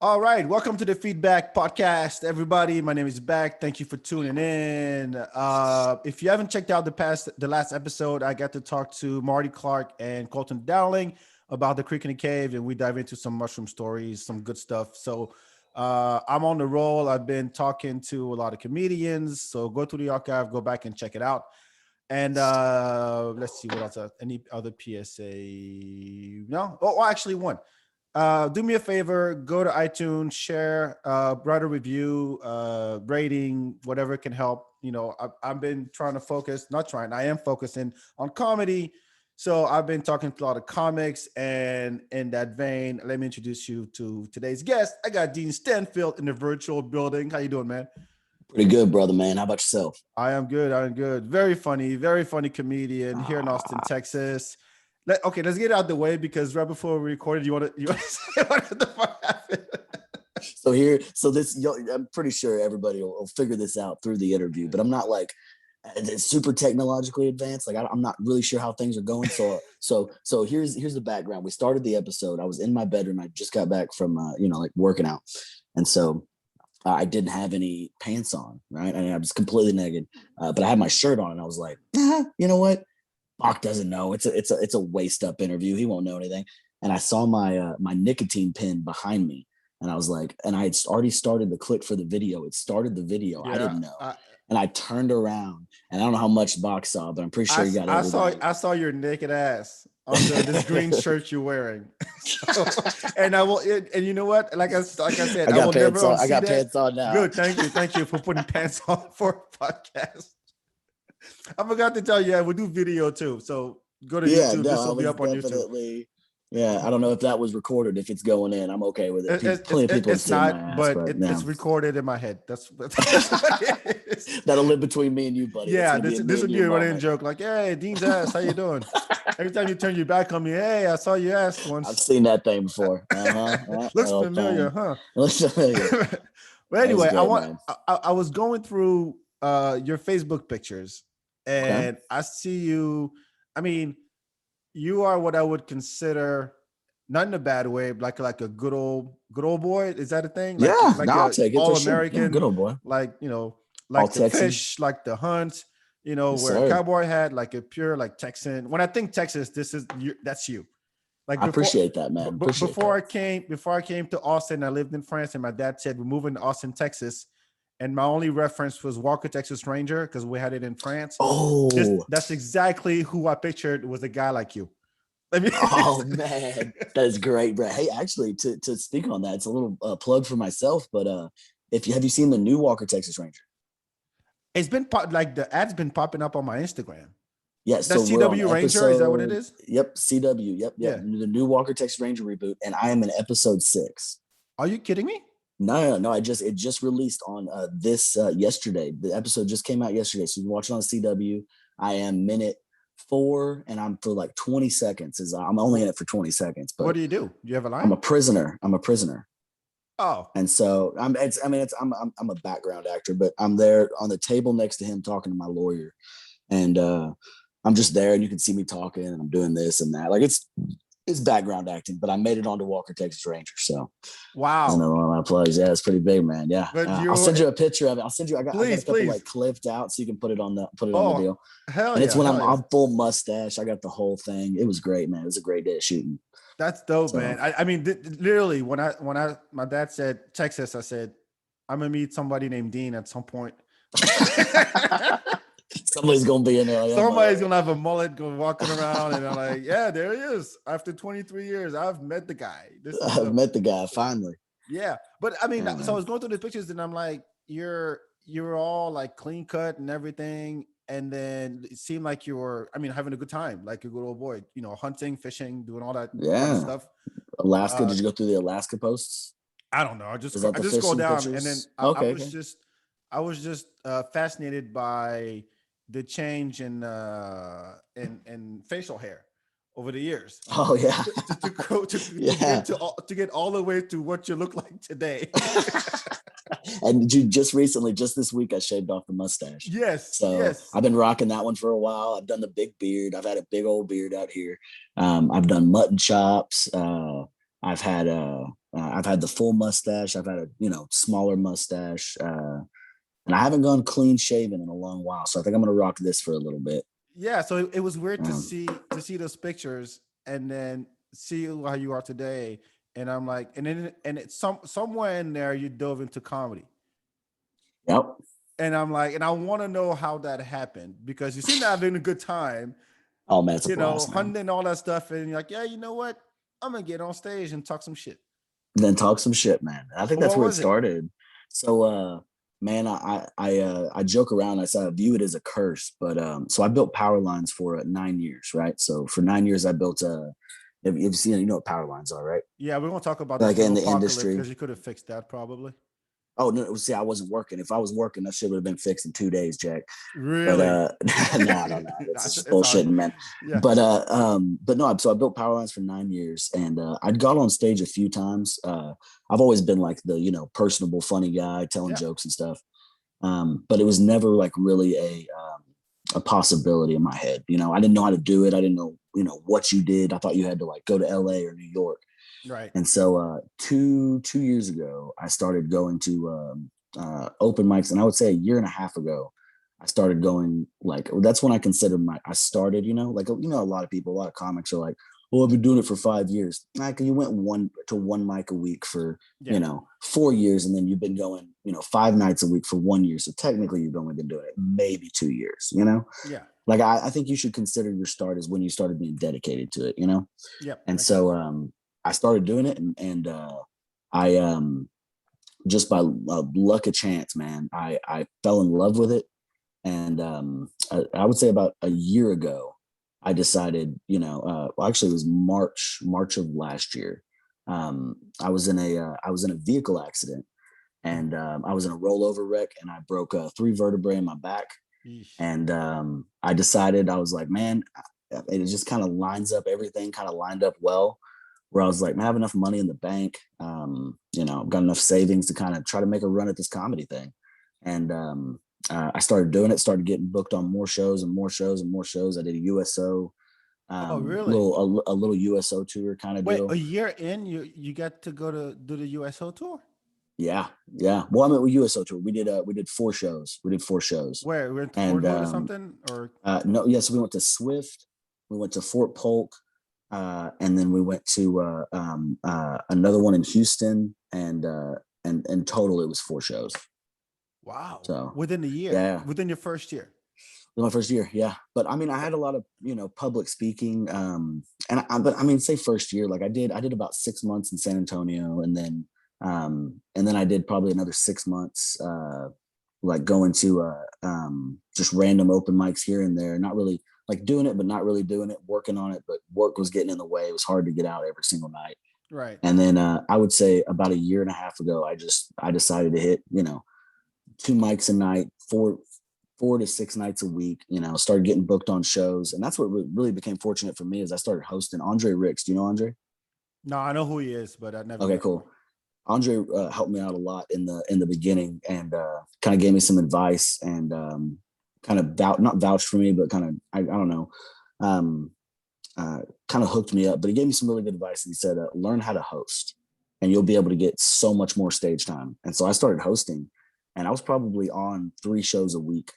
All right, welcome to the FeedBak podcast, everybody. My name is Back. Thank you for tuning in. If you haven't checked out the last episode, I got to talk to Marty Clark and Colton Dowling about the Creek in the Cave, and we dive into some mushroom stories, some good stuff. So I'm on the roll. I've been talking to a lot of comedians. So go to the archive, go back and check it out. And let's see what else. Any other PSA? No. Oh, actually, one. Do me a favor, go to iTunes, share, write a review, rating, whatever can help. I've been trying to focus, not trying, I am focusing on comedy. So I've been talking to a lot of comics, and in that vein, let me introduce you to today's guest. I got Dean Stanfield in the virtual building. How you doing, man? Pretty good, brother, man. How about yourself? I am good. I am good. Very funny comedian here in Austin, Texas. Okay, let's get it out the way because right before we recorded, you want to say what the fuck happened? I'm pretty sure everybody will figure this out through the interview, but I'm not like it's super technologically advanced. Like I'm not really sure how things are going. So here's the background. We started the episode. I was in my bedroom. I just got back from like working out, and so I didn't have any pants on, right? And I was completely naked, but I had my shirt on, and I was like, you know what? Bach doesn't know. It's a waist up interview. He won't know anything. And I saw my nicotine pin behind me, and I was like, and I had already started the click for the video. It started the video. I Yeah, didn't know, and I turned around, and I don't know how much Bach saw, but I'm pretty sure he got I saw everything. I saw your naked ass under this green shirt you're wearing. So, and I will. And you know what? Like I said, I I got will never pants on. I unsee got that. pants on now. Good. Thank you for putting pants on for a podcast. I forgot to tell you, yeah, we do video too. So go to Yeah, YouTube. no, This I will be was up on YouTube. definitely. Yeah, I don't know if that was recorded. If it's going in, I'm okay with it. Plenty of people have It's seen my not, ass, but but yeah, it's recorded in my head. That's what it is. that'll live between me and you, buddy. That's Yeah, gonna be this a me this and would you be a running moment. joke. Like, hey, Dean's ass, how you doing? Every time you turn your back on me, hey, I saw your ass I've once. seen that thing before. Yeah, Looks that'll familiar, fine. huh? Looks familiar. But That was anyway, great, man. I was going through your Facebook pictures, Okay. and I see you. I mean, you are what I would consider, not in a bad way, like a good old boy. Is that a thing? Like Yeah, no, like I'll a take it all for sure. Yeah, good American, old boy. like All like the Texan. fish, like the hunt. Yes, Wear a sir. cowboy hat, like a pure like Texan. When I think Texas, that's you. Like I appreciate that, man. Appreciate that. before I came to Austin, I lived in France, and my dad said we're moving to Austin, Texas, and my only reference was Walker Texas Ranger because we had it in France. Oh, That's exactly who I pictured was a guy like you. I mean, oh man, that is great, bro. Hey, actually, to speak on that, it's a little plug for myself, but if you have you seen the new Walker Texas Ranger? it's been like the ad's been popping up on my Instagram. Yes, That so we're on CW Ranger, is that what it episode. is? Yep, CW. Yep. Yeah. The new Walker Texas Ranger reboot, and I am in episode 6. Are you kidding me? No. It just released on this yesterday. The episode just came out yesterday, so you can watch it on CW. I am minute 4, and I'm for like 20 seconds. I'm only in it for 20 seconds, What but do you do? Do you have a I'm line? a prisoner. I'm a prisoner, Oh, and so I'm. It's. I mean, it's. I'm a background actor, but I'm there on the table next to him talking to my lawyer, and I'm just there, and you can see me talking, and I'm doing this and that. Like it's background acting, but I made it onto Walker Texas Ranger. So that's wow. another one of my plugs. Yeah, it's pretty big, man. Yeah, But I'll you, send you a picture of it. I'll send you. I got a please, couple like please. clipped out, so you can put it on the Oh, deal. hell And it's yeah, when hell yeah. I'm full mustache. I got the whole thing. It was great, man. It was a great day of shooting. That's dope, So man. I mean, literally, when I my dad said Texas, I said I'm gonna meet somebody named Dean at some point. somebody's gonna be in there. Like, oh Somebody's my. gonna have a mullet go walking around, and I'm like, yeah, there he is. After 23 years, I've met the guy. This is I've dope. met the guy finally. Yeah, but I mean, Yeah, so I man. was going through the pictures, and I'm like, you're all like clean cut and everything, and then it seemed like you were, I mean, having a good time, like a good old boy, hunting, fishing, doing all that fun Yeah. stuff. Alaska. Uh, Did you go through the Alaska posts? I don't know. Is that I the just scrolled fishing down, and then pictures? Okay, okay. I was just fascinated by the change in facial hair over the years Oh yeah, to go yeah. to get all the way to what you look like today. And you just recently, just this week, I shaved off the mustache. Yes, So yes. I've been rocking that one for a while. I've done the big beard. I've had a big old beard out here. I've done mutton chops. I've had the full mustache. I've had a smaller mustache, and I haven't gone clean shaven in a long while. So I think I'm gonna rock this for a little bit. Yeah, so it was weird to Um, see those pictures and then see how you are today. And I'm like, and it's somewhere in there you dove into comedy. yep. And I'm like, and I want to know how that happened because you seem to having a good time, Oh man, it's a blast, man. hunting all that stuff, and you're like, yeah, you know what? I'm gonna get on stage and talk some shit. Then talk some shit, man. I think So that's what where it was it? started. So man, I joke around. I say I view it as a curse, but so I built power lines for 9 years, right? So for 9 years, I built if you've seen, you know what power lines are, right? Yeah, we're gonna talk about the Like in snow the apocalypse industry. because you could have fixed that probably. Oh no, see, I wasn't working. If I was working, that shit would have been fixed in 2 days, Jack. But Really? no, I don't know. That's just It's all bullshitting, man. yeah. But no, so I built power lines for 9 years, and I'd got on stage a few times. I've always been like the personable, funny guy, telling Yeah. jokes and stuff. But it was never like really a possibility in my head. I didn't know how to do it. I didn't know what you did. I thought you had to like go to LA or New York. Right. And so 2 years ago, I started going to open mics, and I would say a year and a half ago, I started going like that's when I consider I started. Like a lot of people, a lot of comics are like, "Well, I've been doing it for 5 years." Like you went one mic a week for Yeah. 4 years, and then you've been going 5 nights a week for 1 year. So technically, you've only been doing it maybe 2 years. Yeah. Like I think you should consider your start as when you started being dedicated to it. Yep. And Makes sense. so I started doing it, and I just by luck of chance, man, I fell in love with it, and I would say about a year ago, I decided, well, actually, it was March of last year. I was in a vehicle accident, and I was in a rollover wreck, and I broke 3 vertebrae in my back, Yeesh. and I decided I was like, man, it just kind of lines up. Everything kind of lined up well where I was like, man, I have enough money in the bank. I've got enough savings to kind of try to make a run at this comedy thing. And I started doing it, started getting booked on more shows and more shows and more shows. I did a USO, Oh, really? a little USO tour kind of Wait, a deal. year in, you got to go to do the USO tour? Yeah, yeah. Well, I mean, with USO tour, we did 4 shows. We did 4 shows, Where we're in Fort and Hood or something? Or no, yes, we went to Swift, we went to Fort Polk, and then we went to another one in Houston, and in total it was 4 shows. wow, So within a year, yeah, it within your first year. was my first year. Yeah, but I mean, I had a lot of public speaking, but I mean, say first year, like I did about 6 months in San Antonio, and then I did probably another 6 months, like going to just random open mics here and there, not really like doing it, but not really doing it, working on it, but work was getting in the way. It was hard to get out every single night. Right. And then I would say about a year and a half ago, I decided to hit 2 mics a night, 4 to 6 nights a week. Started getting booked on shows, and that's what really became fortunate for me is I started hosting Andre Ricks. Do you know Andre? No, I know who he is, but I never Okay, met him. cool. Andre helped me out a lot in the beginning, and kind of gave me some advice, and kind of not vouched for me, but kind of I don't know, um, kind of hooked me up. But he gave me some really good advice, and he said, "Learn how to host, and you'll be able to get so much more stage time." And so I started hosting, and I was probably on 3 shows a week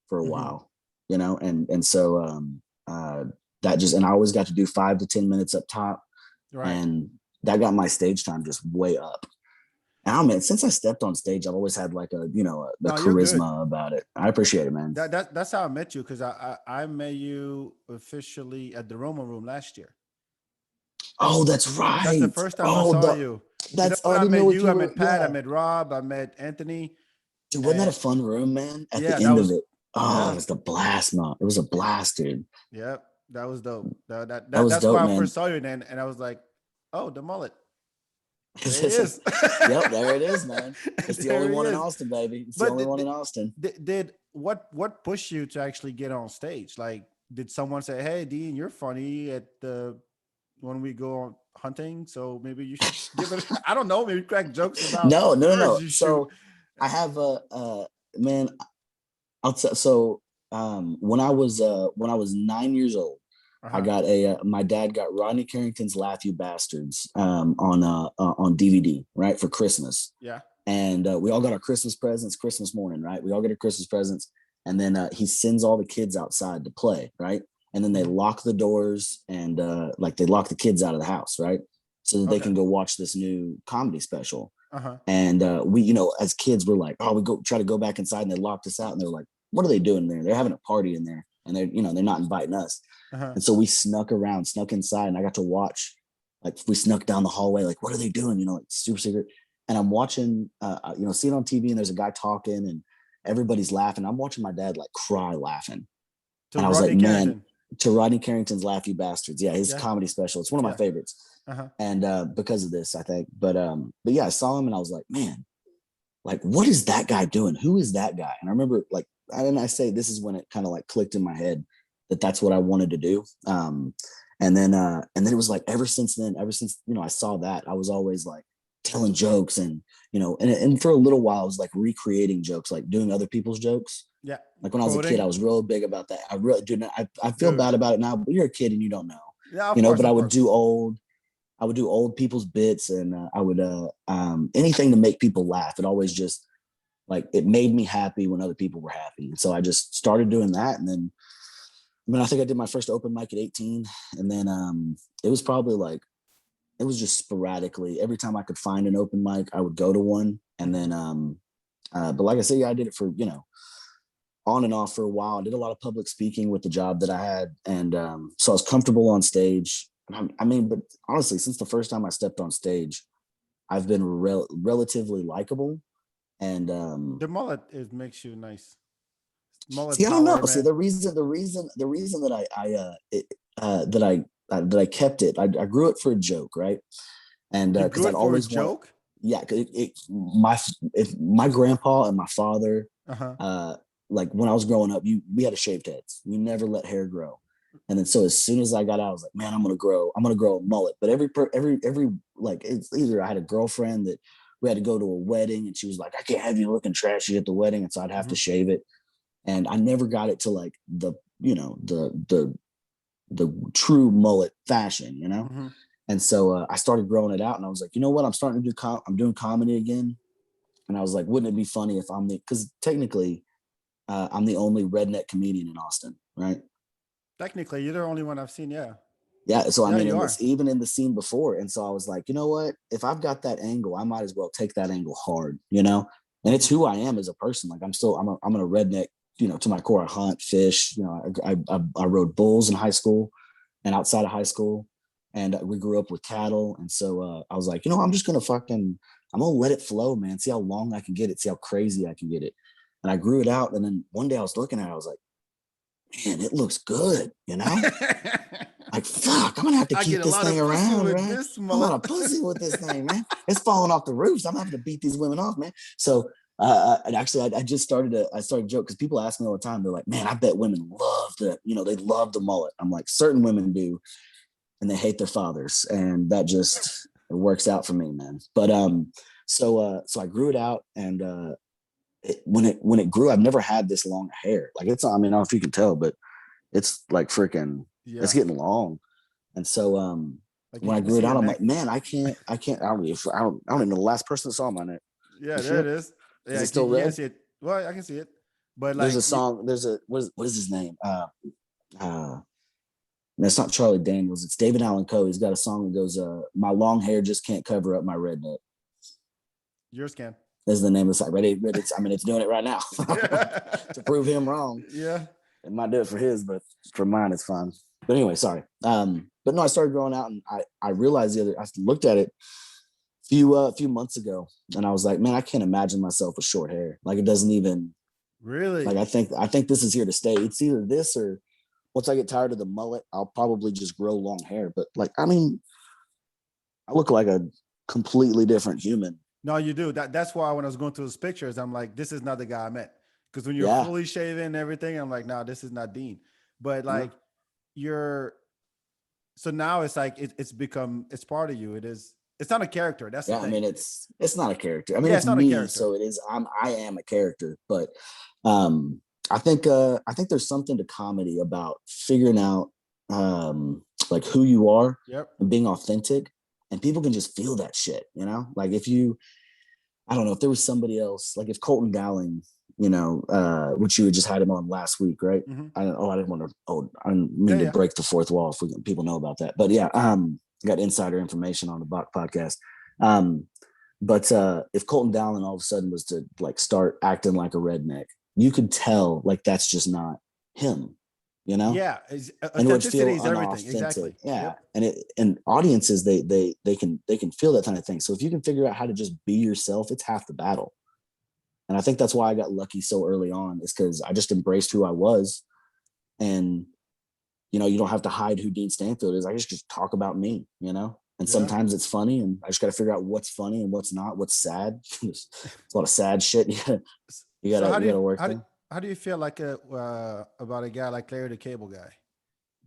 for a Hmm. while, and so that just and I always got to do 5 to 10 minutes up top, Right. and that got my stage time just way up. And I mean, since I stepped on stage, I've always had like a No, you're good. charisma about it. I appreciate it, man. That's how I met you because I met you officially at the Roma Room last year. Oh, that's That's the right. first time I Oh, saw you. And then that's. Oh, when I I didn't met know what you, you I were. met Pat, I Yeah, met Rob, I met Anthony, dude, wasn't that a and fun room, man? At the yeah, that end of was it, oh, it yeah, was the blast, man. It was a blast, dude. yeah, that was dope. That was That's dope, why I man. first saw you then, and I was like, oh, the mullet. There he is. Yep, there it is, man. It's the only There he one in is. Austin, baby. It's the But only one in Austin. did what pushed you to actually get on stage? Like, did someone say, "Hey, Dean, you're funny at the when we go on hunting, so maybe you should give it"? I don't know, maybe crack jokes about No, no, no, birds no. you shoot. So I have a man. I'll t- so when I was 9 years old, I got my dad got Rodney Carrington's Laugh You Bastards on DVD, right, for Christmas. Yeah. And we all got our Christmas presents Christmas morning, right? We all get our Christmas presents. And then he sends all the kids outside to play, right? And then they lock the doors and like they lock the kids out of the house, right? So that they can go watch this new comedy special. And we, you know, as kids, we're like, oh, we go try to go back inside, and they locked us out, and they're like, what are they doing there? They're having a party in there, and they're, you know, they're not inviting us. And so we snuck inside, and I got to watch, like, we snuck down the hallway, like, what are they doing? You know, like super secret. And I'm watching, you know, see it on TV, and there's a guy talking, and everybody's laughing. I'm watching my dad like cry laughing. And I was like, man, to Rodney Carrington's Laugh You Bastards. Yeah, his comedy special. It's one of my favorites. And because of this, I think. But yeah, I saw him and I was like, man, like, what is that guy doing? Who is that guy? And I remember, like, I say this is when it kind of like clicked in my head that that's what I wanted to do. And then it was like, ever since, you know, I saw that, I was always like telling jokes, and, you know, and for a little while I was like recreating jokes, like doing other people's jokes. Yeah. Like when I was a kid, I was real big about that. I really do not, I feel bad about it now, but you're a kid and you don't know. Yeah, you know, but I would do old people's bits, and I would anything to make people laugh. It always just, like, it made me happy when other people were happy. And so I just started doing that. And then, I mean, I think I did my first open mic at 18. And then it was probably like, it was just sporadically. Every time I could find an open mic, I would go to one. And then, but like I said, yeah, I did it for, you know, on and off for a while. I did a lot of public speaking with the job that I had. And so I was comfortable on stage. I mean, but honestly, since the first time I stepped on stage, I've been relatively likable. And the mullet makes you nice. Mullet see, I don't know. Man. See, the reason that I kept it, I grew it for a joke, right? And because I'd always joke. Yeah, my grandpa and my father, like when I was growing up, we had a shaved heads. We never let hair grow. And then so as soon as I got out, I was like, man, I'm gonna grow a mullet. But every like, it's either I had a girlfriend that we had to go to a wedding, and she was like, I can't have you looking trashy at the wedding, and so I'd have to shave it. And I never got it to like the, you know, the true mullet fashion, you know. And so I started growing it out, and I was like, you know what, I'm starting to do I'm doing comedy again. And I was like, wouldn't it be funny if because technically I'm the only redneck comedian in Austin, right? Technically, you're the only one I've seen. Yeah. So I mean, even in the scene before. And so I was like, you know what, if I've got that angle, I might as well take that angle hard, you know. And it's who I am as a person. Like, I'm a redneck, you know, to my core. I hunt, fish, you know. I rode bulls in high school and outside of high school, and we grew up with cattle. And so I was like, you know, I'm gonna let it flow, man. See how long I can get it. See how crazy I can get it. And I grew it out. And then one day I was looking at it, I was like, man, it looks good, you know. Like, fuck, I'm gonna have to keep this thing around, right? I'm a lot of pussy with this thing, man. It's falling off the roofs. I'm having to beat these women off, man. So and actually, I started a joke, because people ask me all the time. They're like, man, I bet women love they love the mullet. I'm like, certain women do, and they hate their fathers, and that just, it works out for me, man. But so I grew it out, and when it grew, I've never had this long hair. Like, it's, I mean, I don't know if you can tell, but it's like freaking, it's getting long. And so like, when I grew it out, I'm like, man, I don't even know the last person that saw my neck. Yeah, there it is. Yeah, is it still red? See it. Well, I can see it. But like, there's a song. What is his name? It's not Charlie Daniels. It's David Allan Coe. He's got a song that goes, "My long hair just can't cover up my redneck." Yours can. That's the name of the song. Ready? It's doing it right now to prove him wrong. Yeah, it might do it for his, but for mine, it's fine. But anyway, sorry. But no, I started growing out, and I realized I looked at it a few months ago, and I was like, man, I can't imagine myself with short hair. Like, it doesn't even really. Like, I think this is here to stay. It's either this, or once I get tired of the mullet, I'll probably just grow long hair. But like, I mean, I look like a completely different human. No, you do. That's why when I was going through those pictures, I'm like, this is not the guy I met. Because when you're fully shaven and everything, I'm like, no, this is not Dean. But like, so now it's like, it's become, it's part of you. It's not a character. That's the thing. I mean, it's not a character. I mean, it's not me, so it is. I am a character. But I think there's something to comedy about figuring out like who you are Yep. and being authentic, and people can just feel that shit, you know? Like if you, I don't know, if there was somebody else, like if Colton Dowling, you know, which you had just had him on last week, right? Mm-hmm. I didn't want to, I didn't mean to Yeah. break the fourth wall if people know about that. But yeah, got insider information on the Bach podcast. But if Colton Dowling all of a sudden was to like start acting like a redneck, you could tell like that's just not him, you know? Yeah. And it would Authenticity feel is everything. unauthentic. Exactly. Yeah. Yep. And audiences, they can feel that kind of thing. So if you can figure out how to just be yourself, it's half the battle. And I think that's why I got lucky so early on, is because I just embraced who I was. And, you know, you don't have to hide who Dean Stanfield is. I just talk about me, you know? And Yeah. sometimes it's funny, and I just got to figure out what's funny and what's not, what's sad. It's a lot of sad shit. You So gotta work through. how do you feel like about a guy like Larry the Cable Guy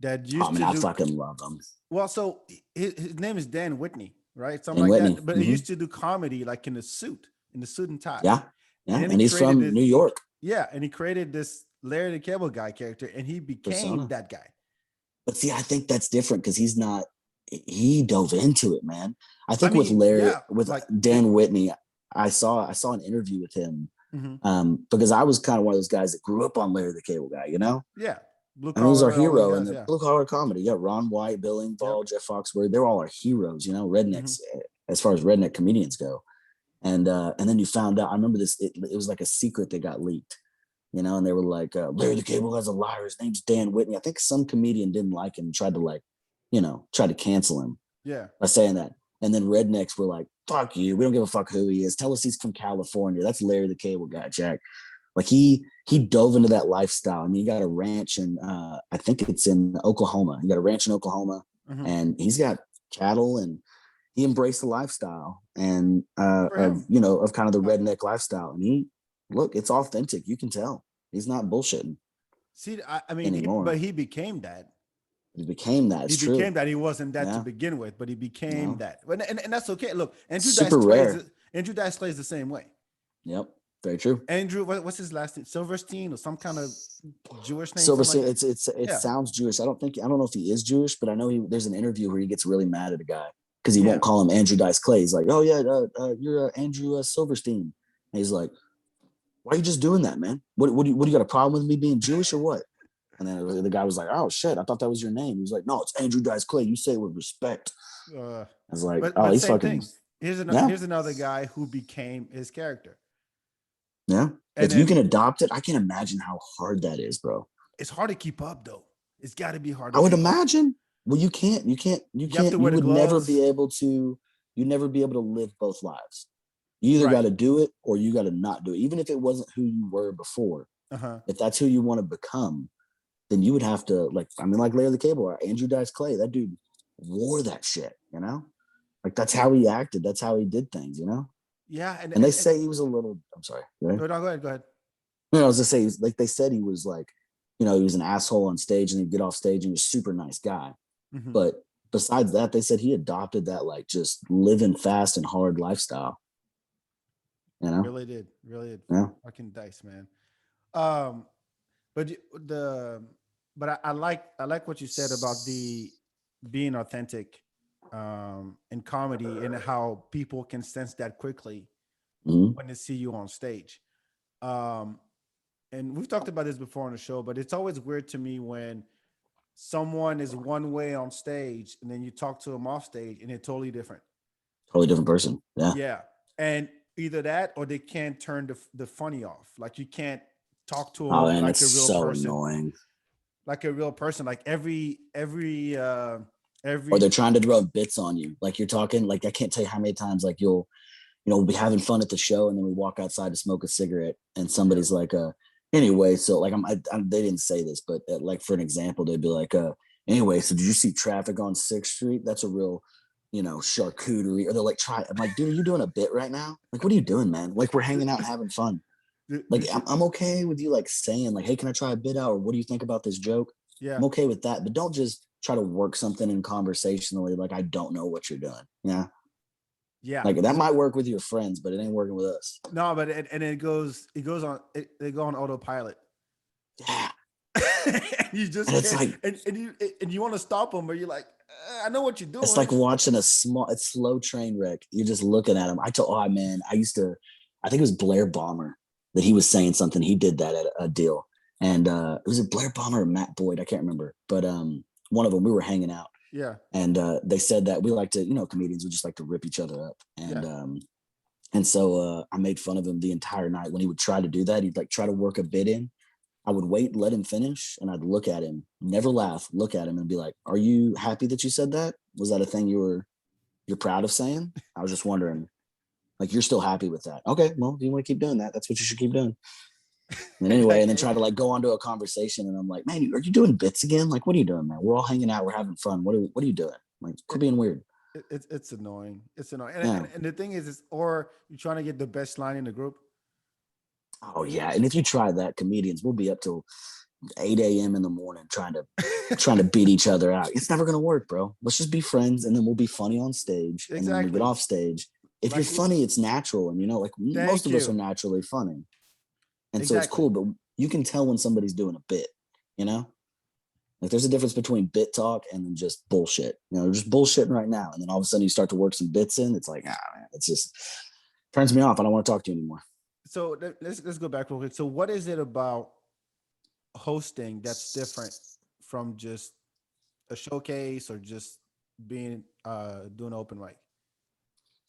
that Oh, I used mean, to I do fucking love him. well? So his name is Dan Whitney, right? Something Dan like Whitney. that. But he used to do comedy like in the suit and tie. Yeah. And Yeah. then he And he's created from this. New York. Yeah, and he created this Larry the Cable Guy character, and he became Persona. that guy. But see, I think that's different because he dove into it, man. I I think with mean, Larry, yeah, with like Dan Whitney, I saw an interview with him, mhm. because I was kind of one of those guys that grew up on Larry the Cable Guy, you know? Yeah, blue I mean, he was our collar, all those hero in guys. the Yeah, blue collar comedy. Yeah, Ron White, Bill yep. Engvall, Jeff Foxworthy, they're all our heroes, you know, Mhm. rednecks, as far as redneck comedians go. And then you found out, I remember this, it was like a secret that got leaked, you know, and they were like, Larry the Cable Guy's a liar. His name's Dan Whitney. I think some comedian didn't like him and tried to like, you know, try to cancel him Yeah, by saying that. And then rednecks were like, fuck you. We don't give a fuck who he is. Tell us he's from California. That's Larry the Cable Guy, Jack. Like he dove into that lifestyle. I mean, he got a ranch in I think it's in Oklahoma. He got a ranch in Oklahoma, mhm. and he's got cattle, and he embraced the lifestyle and Good for of, him. you know, of kind of the Uh, redneck lifestyle. And look, it's authentic. You can tell he's not bullshitting See, I mean, but anymore. he became that. He became that. He It's became true. that. He wasn't that to Yeah. begin with, but he became No. that. And that's okay. Look, Super rare. Andrew Dice plays the same way. Yep. Very true. Andrew, what's his last name? Silverstein or some kind of Jewish name, something like Silverstein, that. it Yeah, sounds Jewish. I don't know if he is Jewish, but I know there's an interview where he gets really mad at a guy because he yeah. won't call him Andrew Dice Clay. He's like, oh yeah, you're Andrew Silverstein. And he's like, why are you just doing that, man? What do you got a problem with me being Jewish or what? And then the guy was like, oh shit, I thought that was your name. He was like, no, it's Andrew Dice Clay. You say it with respect. Uh, I was like, oh, but he's same fucking, thing. yeah, Here's another guy who became his character, yeah. and If you then can adopt it, I can imagine how hard that is, bro. it's hard to keep up though. It's got to be hard I to would keep up. imagine. Well, You have to wear you the would never gloves, be able to, you'd never be able to live both lives. You either got right? to do it or you got to not do it. Even if it wasn't who you were before, Uh huh. if that's who you want to become, then you would have to, like, I mean, like Larry the Cable or Andrew Dice Clay, that dude wore that shit, you know? Like that's how he acted. That's how he did things, you know? Yeah, And they say he was a little, I'm sorry. Right? no, go ahead, go ahead. No, I was just saying, like they said he was like, you know, he was an asshole on stage and he'd get off stage and he was a super nice guy. Mm-hmm. But besides that, they said he adopted that like just living fast and hard lifestyle. You know? Really did. Yeah. Fucking Dice, man. Um, but the but I like what you said about the being authentic in comedy and how people can sense that quickly Mhm. when they see you on stage. Um, and we've talked about this before on the show, but it's always weird to me when someone is one way on stage and then you talk to them off stage and they're totally different. Totally different person. Yeah. Yeah. And either that or they can't turn the funny off. Like you can't talk to Oh, them and like it's a real so person. annoying. Like a real person. Like Or every they're trying to throw bits on you. Like you're talking, like I can't tell you how many times like you'll, you know, we'll be having fun at the show and then we walk outside to smoke a cigarette and somebody's like, anyway, so like they didn't say this, but like for an example, they'd be like, anyway, so did you see traffic on 6th Street? That's a real, you know, charcuterie. Or they're like, I'm like, dude, are you doing a bit right now? Like, what are you doing, man? Like, we're hanging out and having fun. Like, I'm okay with you like saying like, hey, can I try a bit out? Or what do you think about this joke? yeah. I'm okay with that, but don't just try to work something in conversationally. Like, I don't know what you're doing. Yeah. Yeah. Like that might work with your friends, but it ain't working with us. No, but it goes on they go on autopilot. Yeah. You just And it's can't, like, and you want to stop them, but you're like, I know what you're it's doing. like watching a slow train wreck. You're just looking at him. Oh man, I think it was Blair Bomber that he was saying something. He did that at a deal. And was it Blair Bomber or Matt Boyd? I can't remember. But one of them, we were hanging out. Yeah. And they said that we like to, comedians, we just like to rip each other up. Yeah. And so I made fun of him the entire night. When he would try to do that, he'd like try to work a bit in. I would wait, let him finish, and I'd look at him, never laugh, look at him and be like, are you happy that you said that? Was that a thing you're proud of saying? I was just wondering, like, you're still happy with that. Okay, well, if you want to keep doing that, that's what you should keep doing. And anyway, and then try to like go on to a conversation, and I'm like, man, are you doing bits again? Like, what are you doing, man? We're all hanging out, we're having fun. What are you doing? Like, quit being weird. It's annoying. It's annoying. Yeah. And the thing is, or you're trying to get the best line in the group. Oh yeah. And if you try that, comedians will be up till 8 a.m. in the morning trying to beat each other out. It's never gonna work, bro. Let's just be friends, and then we'll be funny on stage. And then when we get off stage, if you're funny, it's natural. And like most of us are naturally funny. And so it's cool, but you can tell when somebody's doing a bit, like there's a difference between bit talk and then just bullshit. Just bullshitting right now. And then all of a sudden you start to work some bits in. It's like, man, it's just turns me off. I don't want to talk to you anymore. So let's go back real quick. So what is it about hosting that's different from just a showcase or just being doing open mic?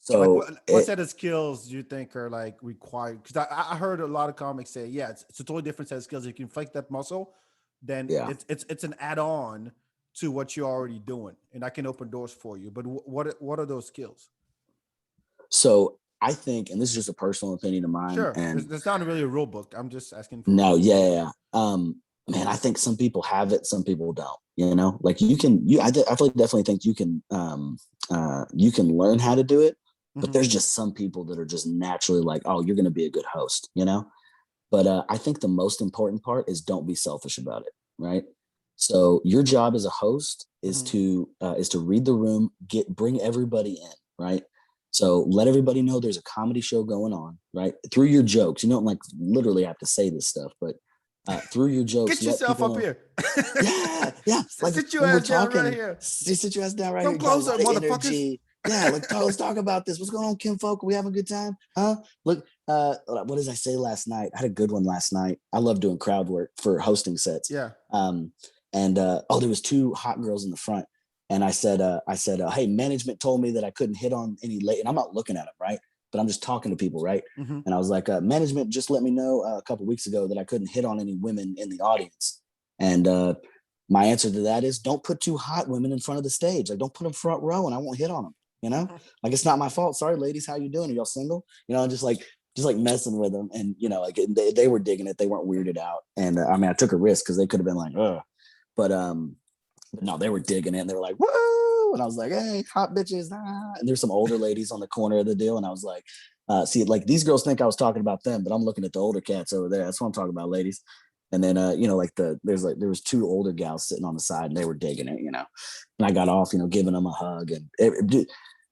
So like what set of skills do you think are like required? Because I heard a lot of comics say, yeah, it's a totally different set of skills. If you can flex that muscle, then it's an add-on to what you're already doing, and I can open doors for you. But what are those skills? So I think, and this is just a personal opinion of mine. Sure, and there's not really a rule book. I'm just asking. No, yeah. Man, I think some people have it, some people don't. Like I definitely think you can learn how to do it, but there's just some people that are just naturally like, oh, you're going to be a good host, But I think the most important part is don't be selfish about it, right? So your job as a host is to read the room, bring everybody in, right? So let everybody know there's a comedy show going on, right? Through your jokes, you don't like literally have to say this stuff, but through your jokes, get yourself up here. yeah. Like sit your ass down right here. Sit your ass down right Come here. closer, motherfuckers. Yeah, let's talk about this. What's going on, Kim Folk? Are we having a good time? Huh? Look, what did I say last night? I had a good one last night. I love doing crowd work for hosting sets. Yeah. And there was two hot girls in the front. And I said, hey, management told me that I couldn't hit on any late, and I'm not looking at them, right? But I'm just talking to people, right? And I was like, management just let me know a couple of weeks ago that I couldn't hit on any women in the audience. And my answer to that is, don't put two hot women in front of the stage. Like, don't put them front row, and I won't hit on them. Like, it's not my fault. Sorry, ladies, how you doing? Are y'all single? Just like messing with them, and like they were digging it. They weren't weirded out, and I mean, I took a risk because they could have been like, ugh, but no, they were digging it, and they were like, woo! And I was like, hey, hot bitches. Ah. And there's some older ladies on the corner of the deal. And I was like, see, like these girls think I was talking about them, but I'm looking at the older cats over there. That's what I'm talking about, ladies. And then, like there was two older gals sitting on the side, and they were digging it, and I got off, giving them a hug. And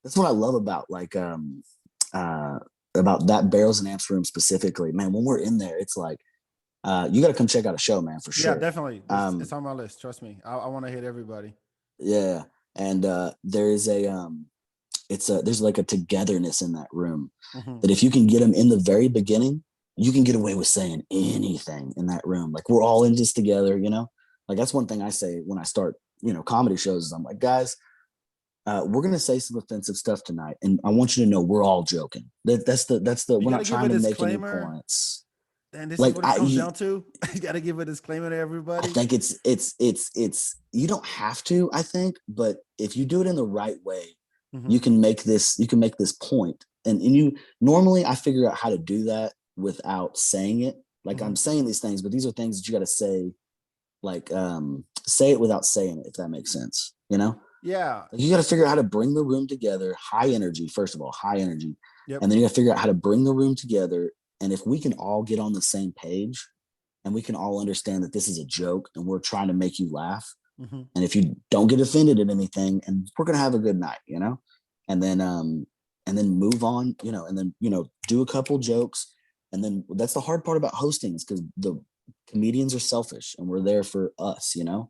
that's what I love about about that Barrels and Amps room specifically, man. When we're in there, it's like, you got to come check out a show, man, for sure. Yeah, definitely. It's on my list. Trust me. I want to hit everybody. Yeah. And there's like a togetherness in that room that if you can get them in the very beginning, you can get away with saying anything in that room. Like, we're all in this together, like that's one thing I say when I start, comedy shows is I'm like, guys, we're going to say some offensive stuff tonight. And I want you to know we're all joking. That's the, we're not trying to make any points. And this is what it comes down to. You got to give a disclaimer to everybody. I think it's you don't have to, I think, but if you do it in the right way, you can make this point. And you normally I figure out how to do that without saying it. Like, I'm saying these things, but these are things that you got to say, like say it without saying it, if that makes sense. Yeah. Like, you got to figure out how to bring the room together, high energy, first of all, high energy. Yep. And then you got to figure out how to bring the room together. And if we can all get on the same page and we can all understand that this is a joke and we're trying to make you laugh. And if you don't get offended at anything, and we're going to have a good night, and then move on, and then, do a couple jokes. And then that's the hard part about hosting, is because the comedians are selfish and we're there for us, you know?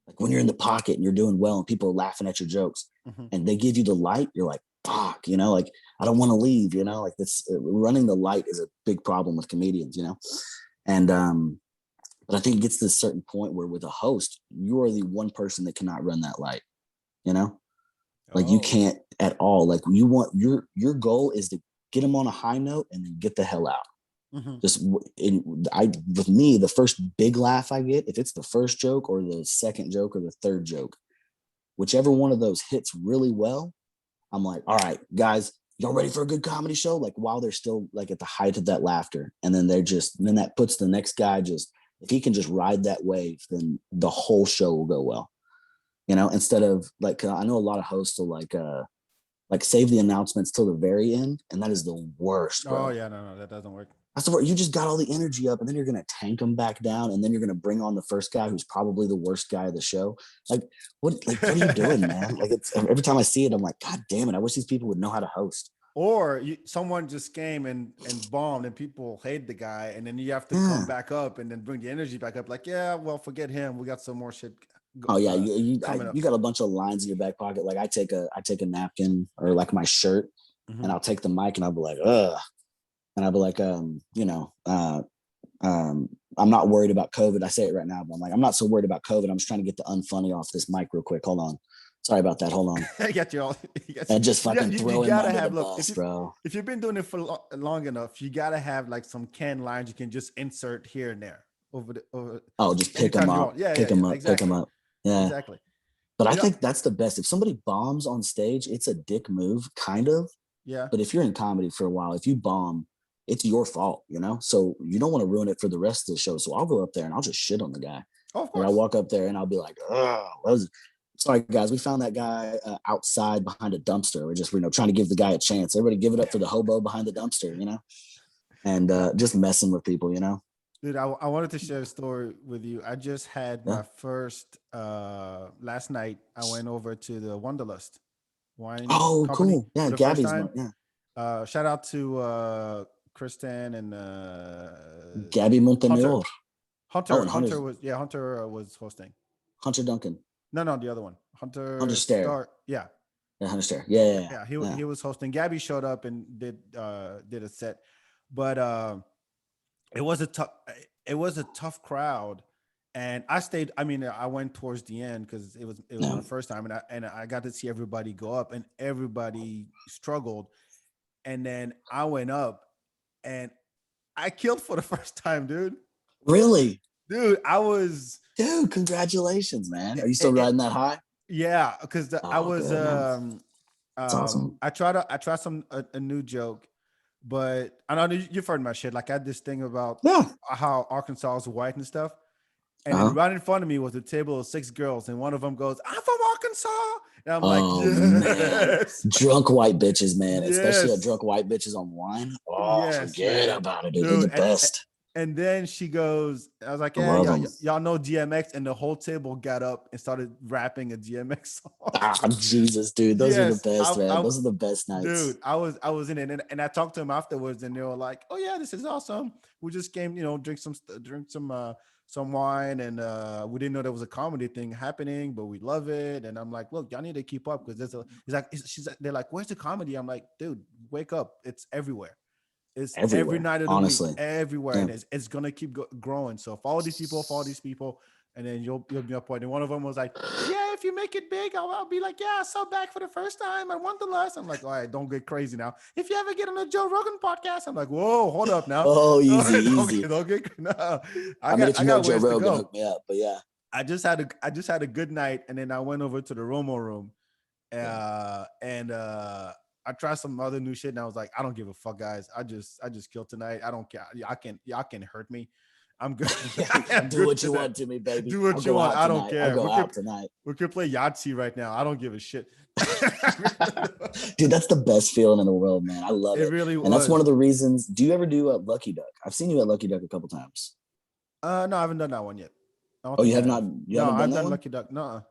Like when you're in the pocket and you're doing well and people are laughing at your jokes and they give you the light, you're like, fuck, you know, like I don't want to leave, you know, like this running the light is a big problem with comedians, you know? And, but I think it gets to a certain point where with a host, you are the one person that cannot run that light, you know? Like you can't at all. Like you want your goal is to get them on a high note and then get the hell out. Just with me, the first big laugh I get, if it's the first joke or the second joke or the third joke, whichever one of those hits really well, I'm like, all right, guys, y'all ready for a good comedy show? Like while they're still like at the height of that laughter. And then then that puts the next guy if he can just ride that wave, then the whole show will go well. You know, instead of like, I know a lot of hosts will like save the announcements till the very end. And that is the worst, bro. Oh yeah, no, that doesn't work. That's the word. You just got all the energy up and then you're going to tank them back down. And then you're going to bring on the first guy who's probably the worst guy of the show. Like, what are you doing, man? Like every time I see it, I'm like, God damn it. I wish these people would know how to host. Or someone just came and bombed and people hate the guy. And then you have to come back up and then bring the energy back up. Like, yeah, well, forget him. We got some more shit. Oh yeah. You got a bunch of lines in your back pocket. Like I take a napkin or like my shirt and I'll take the mic and I'll be like, ugh. And I'll be like, I'm not worried about COVID. I say it right now, but I'm like, I'm not so worried about COVID. I'm just trying to get the unfunny off this mic real quick. Hold on. Sorry about that. Hold on. I got you all. And just fucking throw him under the look, bus, bro. If you've been doing it for long enough, you gotta have like some canned lines you can just insert here and there just pick them up. Yeah, pick them up. exactly. Pick them up. Yeah, exactly. But I think that's the best. If somebody bombs on stage, it's a dick move, kind of. Yeah. But if you're in comedy for a while, if you bomb, it's your fault, you know? So you don't want to ruin it for the rest of the show. So I'll go up there and I'll just shit on the guy. Oh, of course. Or I'll walk up there and I'll be like, oh, sorry, guys. We found that guy outside behind a dumpster. We're just, trying to give the guy a chance. Everybody give it up for the hobo behind the dumpster, you know? And just messing with people, you know? Dude, I wanted to share a story with you. I just had my first, last night, I went over to the Wanderlust wine company. Cool. Yeah, Gabby's one. Yeah. Shout out to Kristen and Gabby Montenegro. Hunter was hosting. Hunter Duncan. No, the other one. Hunter Stair. Yeah. Yeah, Hunter Stair. Yeah. He was hosting. Gabby showed up and did a set, but it was a tough crowd, and I stayed. I mean, I went towards the end because it was my first time, and I got to see everybody go up, and everybody struggled, and then I went up. And I killed for the first time, dude. Really? Dude, Dude, congratulations, man. Are you still riding that high? Yeah, because I was good, that's awesome. I tried a new joke, but I know you've heard my shit. Like I had this thing about how Arkansas is white and stuff. And then right in front of me was a table of 6 girls, and one of them goes, "I'm from Arkansas." And I'm like, yes. Man. Drunk white bitches, man. Yes. Especially a drunk white bitches on wine. Oh, forget about it, dude. They're the best. And then she goes, I was like, yeah, y'all know DMX, and the whole table got up and started rapping a DMX song. Jesus, dude. Those are the best, man. Those are the best nights. Dude, I was in it, and I talked to them afterwards, and they were like, "Oh yeah, this is awesome. We just came, drink some wine, and we didn't know there was a comedy thing happening, but we love it." And I'm like, "Look, y'all need to keep up because they're like, where's the comedy?" I'm like, "Dude, wake up! It's everywhere. It's everywhere. Every night of the week, everywhere, and it's gonna keep growing. So follow these people, and then you'll be up point." And one of them was like, "Yeah, if you make it big, I'll be like, yeah, I saw back for the first time. I won the last." I'm like, "All right, don't get crazy now. If you ever get on a Joe Rogan podcast," I'm like, "Whoa, hold up now." Oh, easy. Don't get no. I mean, if you know Joe Rogan, hook me up. But yeah, I just had a good night, and then I went over to the Romo room, and I tried some other new shit, and I was like, I don't give a fuck, guys. I just killed tonight. I don't care. Y'all can hurt me. I'm good. Do what you want to me, baby. Do what you want. I don't care. I'll go out tonight. We could play Yahtzee right now. I don't give a shit. Dude, that's the best feeling in the world, man. I love it. It really was. And that's one of the reasons. Do you ever do a Lucky Duck? I've seen you at Lucky Duck a couple times. No, I haven't done that one yet. Oh, you have not? You haven't I've done Lucky Duck. No.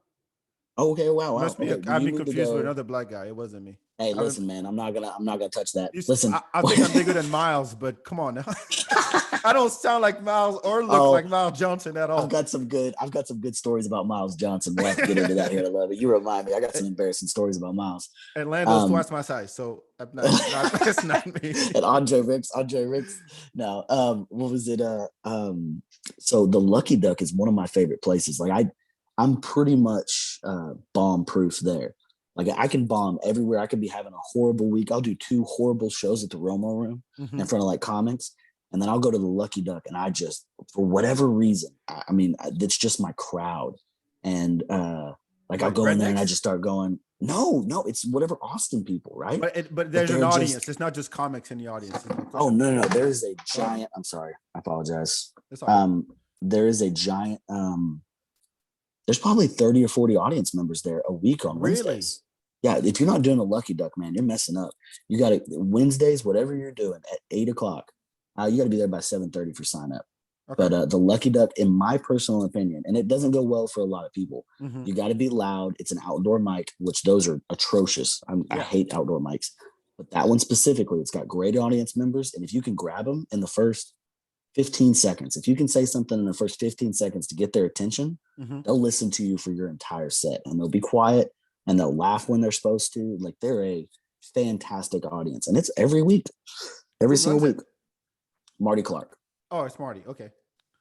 Oh, okay, wow. Must be. I've been confused with another black guy. It wasn't me. Hey, I was, listen, man. I'm not gonna touch that. Listen. I think I'm bigger than Miles, but come on now. I don't sound like Miles or look Oh, like Miles Johnson at I've all. got some good. I've got some good stories about Miles Johnson. We'll have to get into that here in a little bit. You remind me. I got some embarrassing stories about Miles. And Lando's Um, twice my size, so I'm not it's not me. and Andre Ricks. No, what was it? So the Lucky Duck is one of my favorite places. Like I'm pretty much bomb proof there. Like I can bomb everywhere. I could be having a horrible week. I'll do 2 horrible shows at the Romo Room Mm-hmm. in front of like comics, and then I'll go to the Lucky Duck, and I just, for whatever reason, I mean, it's just my crowd, and like I'll Like go in there and I rednecks, just start going, no, it's whatever Austin people, right? but But there's an they're audience. just, It's not just comics in the audience. There's no oh question. no, there is a Oh, giant. I'm sorry, I apologize. it's all good. There is a giant. There's probably 30 or 40 audience members there a week on Really? Wednesdays. Yeah, if you're not doing a Lucky Duck, man, you're messing up. You got to Wednesdays, whatever you're doing at 8 o'clock. You got to be there by 7:30 for sign up. Okay. But the Lucky Duck, in my personal opinion, and it doesn't go well for a lot of people. Mm-hmm. You got to be loud. It's an outdoor mic, which those are atrocious. I Yeah. hate outdoor mics, but that one specifically, it's got great audience members, and if you can grab them in the first 15 seconds, if you can say something in the first 15 seconds to get their attention, Mm-hmm. they'll listen to you for your entire set, and they'll be quiet and they'll laugh when they're supposed to. Like they're a fantastic audience, and it's every week, every Who single runs week. it? Marty Clark. Oh, it's Marty. Okay.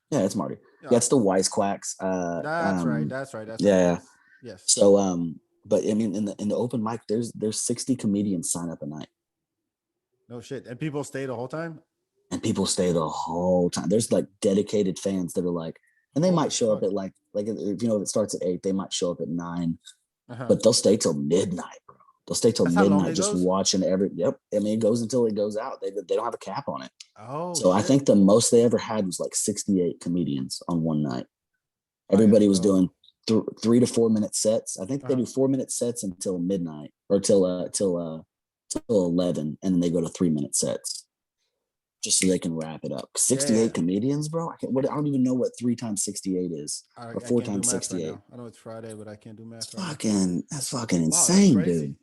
Yeah, it's Marty. Yeah. Yeah, it's the Wisecracks. That's right. That's right. That's right. Yeah. Yes. Yes. So, but I mean, in the open mic, there's 60 comedians sign up a night, No shit. And people stay the whole time. and people stay the whole time. There's like dedicated fans that are like, and they Holy might show up fuck. at like if you know, if it starts at 8, they might show up at 9, Uh-huh. but they'll stay till midnight, bro. They'll stay till That's how long midnight it just goes? watching every. Yep. I mean, it goes until it goes out. They don't have a cap on it. Oh So I shit. think the most they ever had was like 68 comedians on one night. I gotta Everybody was go. doing 3 to 4 minute sets. I think they Uh-huh. do 4 minute sets until midnight or till 11, and then they go to 3 minute sets just so they can wrap it up. 68 Yeah. comedians, bro. I don't even know what 3 times 68 is, or I 4 can't do times math right 68. now. I know it's Friday, but I can't do math right now. That's fucking Wow, that's insane, crazy. dude.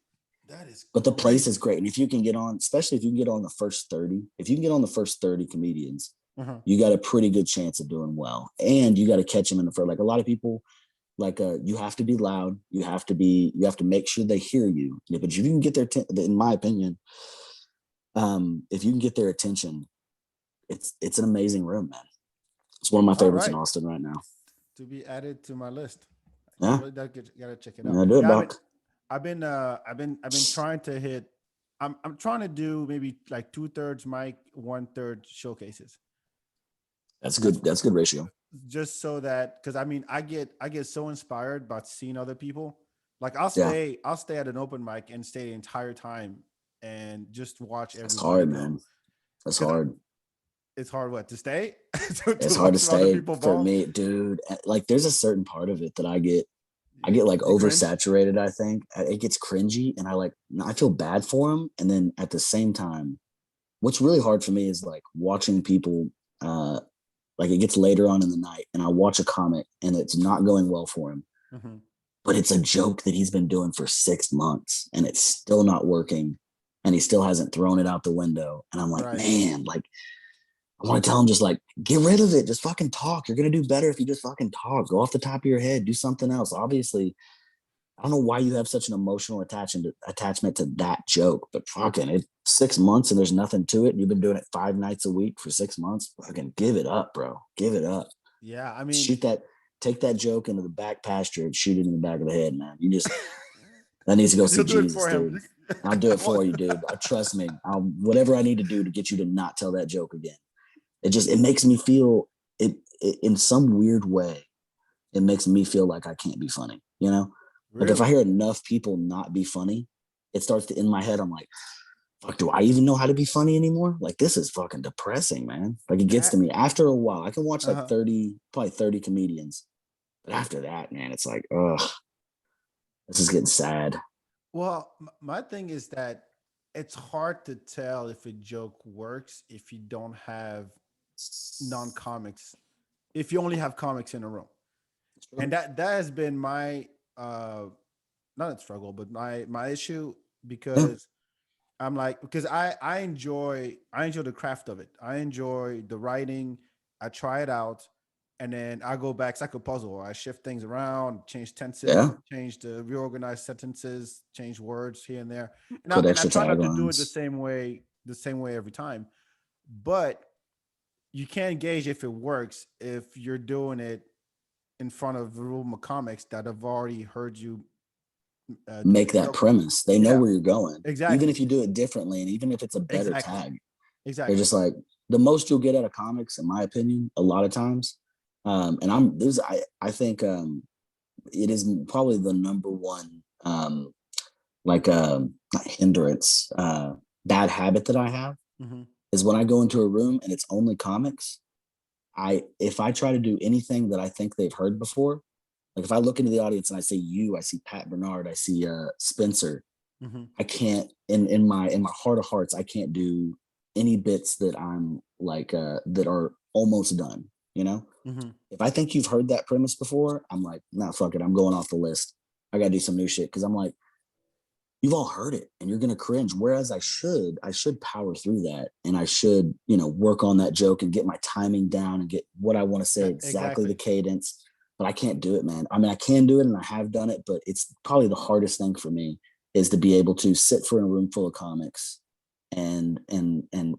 That is But the place is crazy. great, and if you can get on, especially if you can get on the first 30, if you can get on the first 30 comedians, Uh-huh. you got a pretty good chance of doing well. And you got to catch them in the first. Like a lot of people, like you have to be loud. You have to make sure they hear you. Yeah, but if you can get their, in my opinion, if you can get their attention, it's an amazing room, man. It's one of my All favorites in right. Austin right now. To be added to my list. Yeah, Gotta check it out. yeah, do it, Yeah, Buck. I've been trying to hit. I'm trying to do maybe like 2/3 mic, 1/3 showcases. That's good. That's a good ratio. Just so that, because I mean, I get so inspired by seeing other people. Like Yeah, I'll stay at an open mic and stay the entire time and just watch that's everybody hard, go. man. That's Because hard. it's hard what to stay It's to hard to watch other stay people for ball. me, dude. Like, there's a certain part of it that I get like You cringe. oversaturated. I think it gets cringy, and I feel bad for them. And then at the same time, what's really hard for me is like watching people. Like it gets later on in the night, and I watch a comic, and it's not going well for him. Mm-hmm. But it's a joke that he's been doing for 6 months, and it's still not working, and he still hasn't thrown it out the window. And I'm like, Right. man, like I want to tell him just like get rid of it, just fucking talk. You're gonna do better if you just fucking talk. Go off the top of your head, do something else. Obviously, I don't know why you have such an emotional attachment to that joke, but fucking it's 6 months and there's nothing to it. And you've been doing it 5 nights a week for 6 months. Fucking give it up, bro. Give it up. Yeah, I mean, Shoot that. Take that joke into the back pasture and shoot it in the back of the head, man. That needs to go see you'll do it Jesus, for him. dude. I'll do it for you, dude. Trust me. Whatever I need to do to get you to not tell that joke again. It makes me feel it in some weird way. It makes me feel like I can't be funny, you know? Like if I Really? hear enough people not be funny, it starts to, in my head, I'm like, fuck, do I even know how to be funny anymore? Like this is fucking depressing, man. Like it gets to That. me after a while. I can watch like Uh-huh. 30, probably 30 comedians. But after that, man, it's like, ugh, this is getting sad. Well, my thing is that it's hard to tell if a joke works if you don't have non-comics. If you only have comics in a room, and that has been my not a struggle, but my issue because I'm like, because I enjoy the craft of it. I enjoy the writing. I try it out, and then I go back. It's like a puzzle. I shift things around, change tenses, Yeah. change the reorganize sentences, change words here and there, Put and I extra try not to do it taglines. the same way every time. But you can't gauge if it works if you're doing it in front of a room of comics that have already heard you do Make the that joke before. premise. They know Yeah, where you're going. Even exactly, if you do it differently, and even if it's a better exactly, tag, they're exactly. just like the most you'll get out of comics, in my opinion, a lot of times. And I think it is probably the number one not hindrance, bad habit that I have Hmm. is when I go into a room and it's only comics. If I try to do anything that I think they've heard before, like if I look into the audience and I say you, I see Pat Bernard, I see Spencer, Hmm. I can't in my heart of hearts, I can't do any bits that I'm like that are almost done, you know? Hmm. If I think you've heard that premise before, I'm like, nah, fuck it, I'm going off the list. I gotta do some new shit because I'm like, you've all heard it and you're gonna cringe. Whereas I should power through that and I should, work on that joke and get my timing down and get what I want to say, exactly the Exactly. cadence. But I can't do it, man. I mean, I can do it and I have done it, but it's probably the hardest thing for me is to be able to sit for a room full of comics and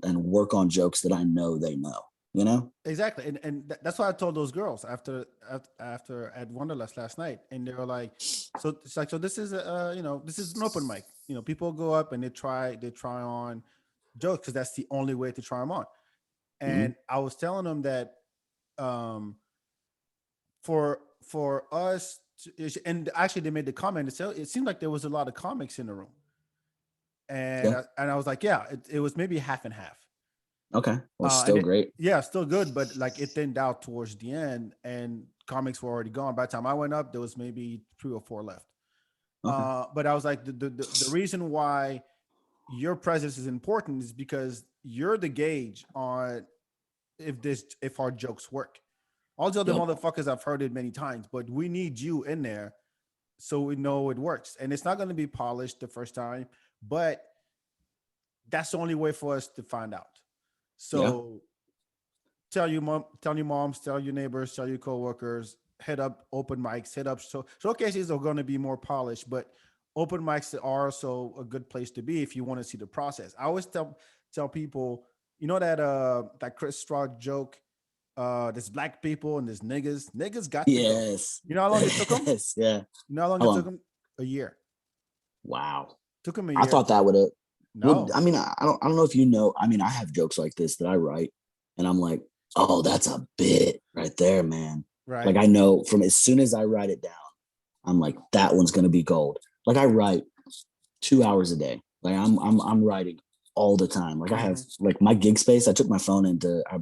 work on jokes that I know they know, you know? Exactly, and that's why I told those girls after at Wonderlust last night, and they were like, so it's like, so this is this is an open mic. People go up and they try on jokes because that's the only way to try them on. Mhm. And I was telling them that um for us and actually they made the comment. It seemed like there was a lot of comics in the room, and Yeah. I was like, yeah, it was maybe half and half. Okay. Well, And still great. yeah, still good, but like it thinned out towards the end, and comics were already gone. By the time I went up, there was maybe 3 or 4 left. Okay. But I was like, the reason why your presence is important is because you're the gauge on if our jokes work. All the other Yep. motherfuckers, I've heard it many times, but we need you in there so we know it works. And it's not going to be polished the first time, but that's the only way for us to find out. Yeah. So tell your moms, tell your neighbors, tell your coworkers, hit up open mics, hit up showcases are going to be more polished, but open mics are also a good place to be if you want to see the process. I always tell people, that Chris Rock joke, there's black people and there's niggas. Niggas got to go. Yes. You know how long it took them? Yes. Yeah. You know how long How it took long? them? A year. Wow. Took them a I year. thought that would have. Well, No, I mean, I don't know if you know. I mean, I have jokes like this that I write, and I'm like, oh, that's a bit right there, man. right? Like I know from as soon as I write it down, I'm like, that one's gonna be gold. Like I write 2 hours a day. Like I'm writing all the time. Like I have Hmm. like my gig space. I took my phone into I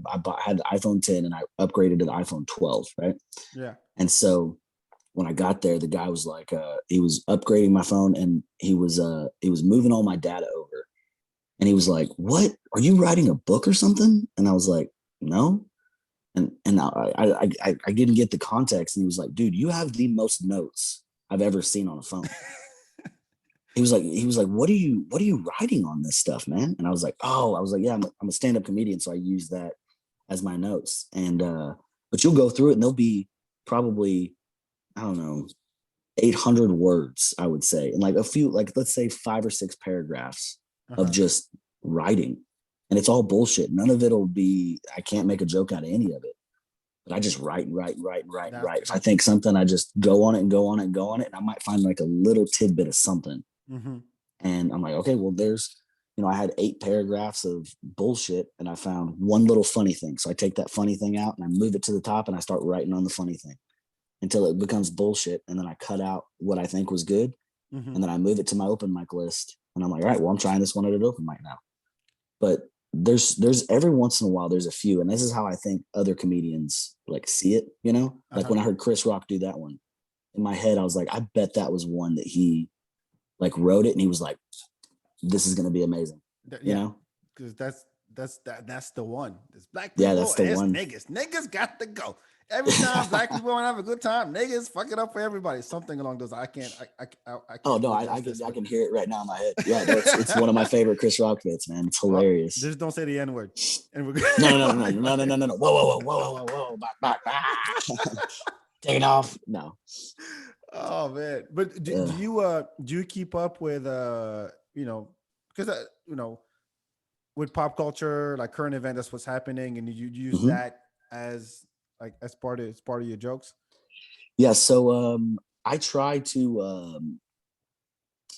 had the iPhone 10 and I upgraded to the iPhone 12, right? Yeah. And so when I got there, the guy was like, he was upgrading my phone and he was moving all my data over. And he was like, "What? Are you writing a book or something?" And I was like, "No." And I didn't get the context. And he was like, "Dude, you have the most notes I've ever seen on a phone." He was like, what are you writing on this stuff, man? And I was like, oh, I was like, yeah, I'm a stand-up comedian, so I use that as my notes. And but you'll go through it, and there'll be probably, I don't know, 800 words, I would say, and like a few, like let's say 5 or 6 paragraphs of Uh-huh. just writing, and it's all bullshit. None of it'll be. I can't make a joke out of any of it. But I just write and write and write and write and That's write. If I think something, I just go on it and go on it and go on it, and I might find like a little tidbit of something. hmm And I'm like, okay, well, I had 8 paragraphs of bullshit and I found one little funny thing. So I take that funny thing out and I move it to the top and I start writing on the funny thing until it becomes bullshit. And then I cut out what I think was good. hmm And then I move it to my open mic list. And I'm like, all right, well, I'm trying this one at an open mic now. But there's every once in a while, there's a few. And this is how I think other comedians like see it, Like Uh-huh. when I heard Chris Rock do that one in my head, I was like, I bet that was one that he like wrote it and he was like, this is going to be amazing, you Yeah, know? because that's That's the one. It's black Yeah, people that's the and it's one. niggas. Niggas got to go. Every time black people want to have a good time, niggas fuck it up for everybody. Something along those. I can't Oh no, do it I can justice, I but can hear it right now in my head. Yeah, no, it's one of my favorite Chris Rock bits, man. It's well, hilarious. just don't say the N word. And we're No, no, no, no, no, no, no, no, no. Whoa. Back. Take it off. No. Oh man. But do you keep up with because with pop culture, like current event, that's what's happening, and you use Mhm. that as like as part of your jokes? Yeah, so I try to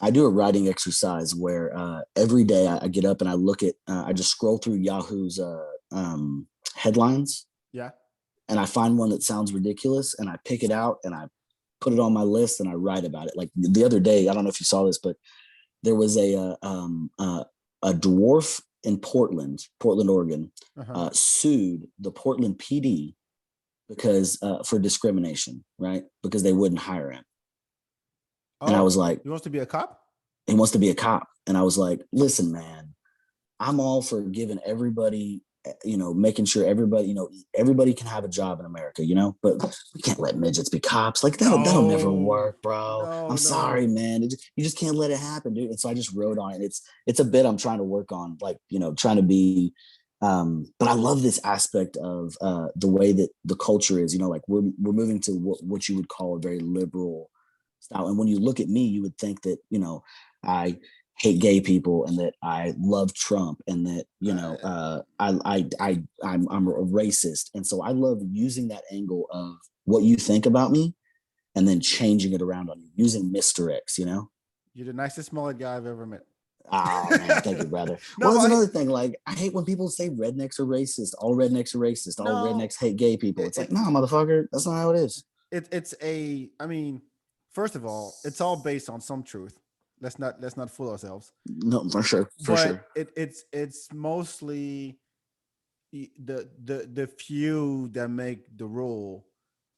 I do a writing exercise where every day I get up and I look at I just scroll through Yahoo's headlines Yeah. and I find one that sounds ridiculous and I pick it out and I put it on my list and I write about it. Like the other day, I don't know if you saw this, but there was a dwarf in Portland, Oregon, Uh-huh. sued the Portland PD because for discrimination, right? Because they wouldn't hire him. And I was Oh, like, he wants to be a cop? he wants to be a cop. And I was like, listen, man, I'm all for giving everybody, making sure everybody, everybody can have a job in America, but we can't let midgets be cops. Like that'll never No. work, bro. I'm sorry, No. man. You just can't let it happen, dude. And so I just wrote on it. It's a bit I'm trying to work on, like, trying to be, but I love this aspect of the way that the culture is, like we're moving to what you would call a very liberal style. And when you look at me, you would think that, I hate gay people and that I love Trump and that I'm a racist. And so I love using that angle of what you think about me and then changing it around on you, using Mr. X, You're the nicest mullet guy I've ever met. Oh man, thank you, brother. No, Well, that's but another thing. Like, I hate when people say rednecks are racist. All rednecks are racist. All no, rednecks hate gay people. It's like, it, no, motherfucker, that's not how it is. it's I mean, first of all, it's all based on some truth. Let's not fool ourselves. No, for sure, for But sure. it's mostly the few that make the rule.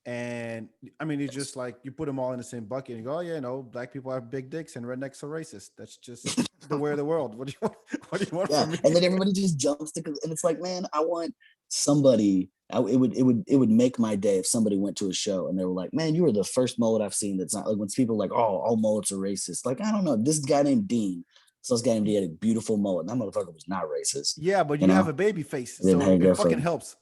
And I mean, it's just like you put them all in the same bucket and you go, oh yeah, no, black people have big dicks and rednecks are racist. That's just the way of the world. What do you want? What do you want Yeah, from me? and then everybody just jumps to, and it's like, man, I want somebody. It would make my day if somebody went to a show and they were like, man, you were the first mullet I've seen that's not like when people are like, oh, all mullets are racist. Like, I don't know, this guy named Dean. So this guy named Dean had a beautiful mullet. And that motherfucker was not racist. Yeah, but You you have know, a baby face, I didn't so hang it there for fucking him. helps.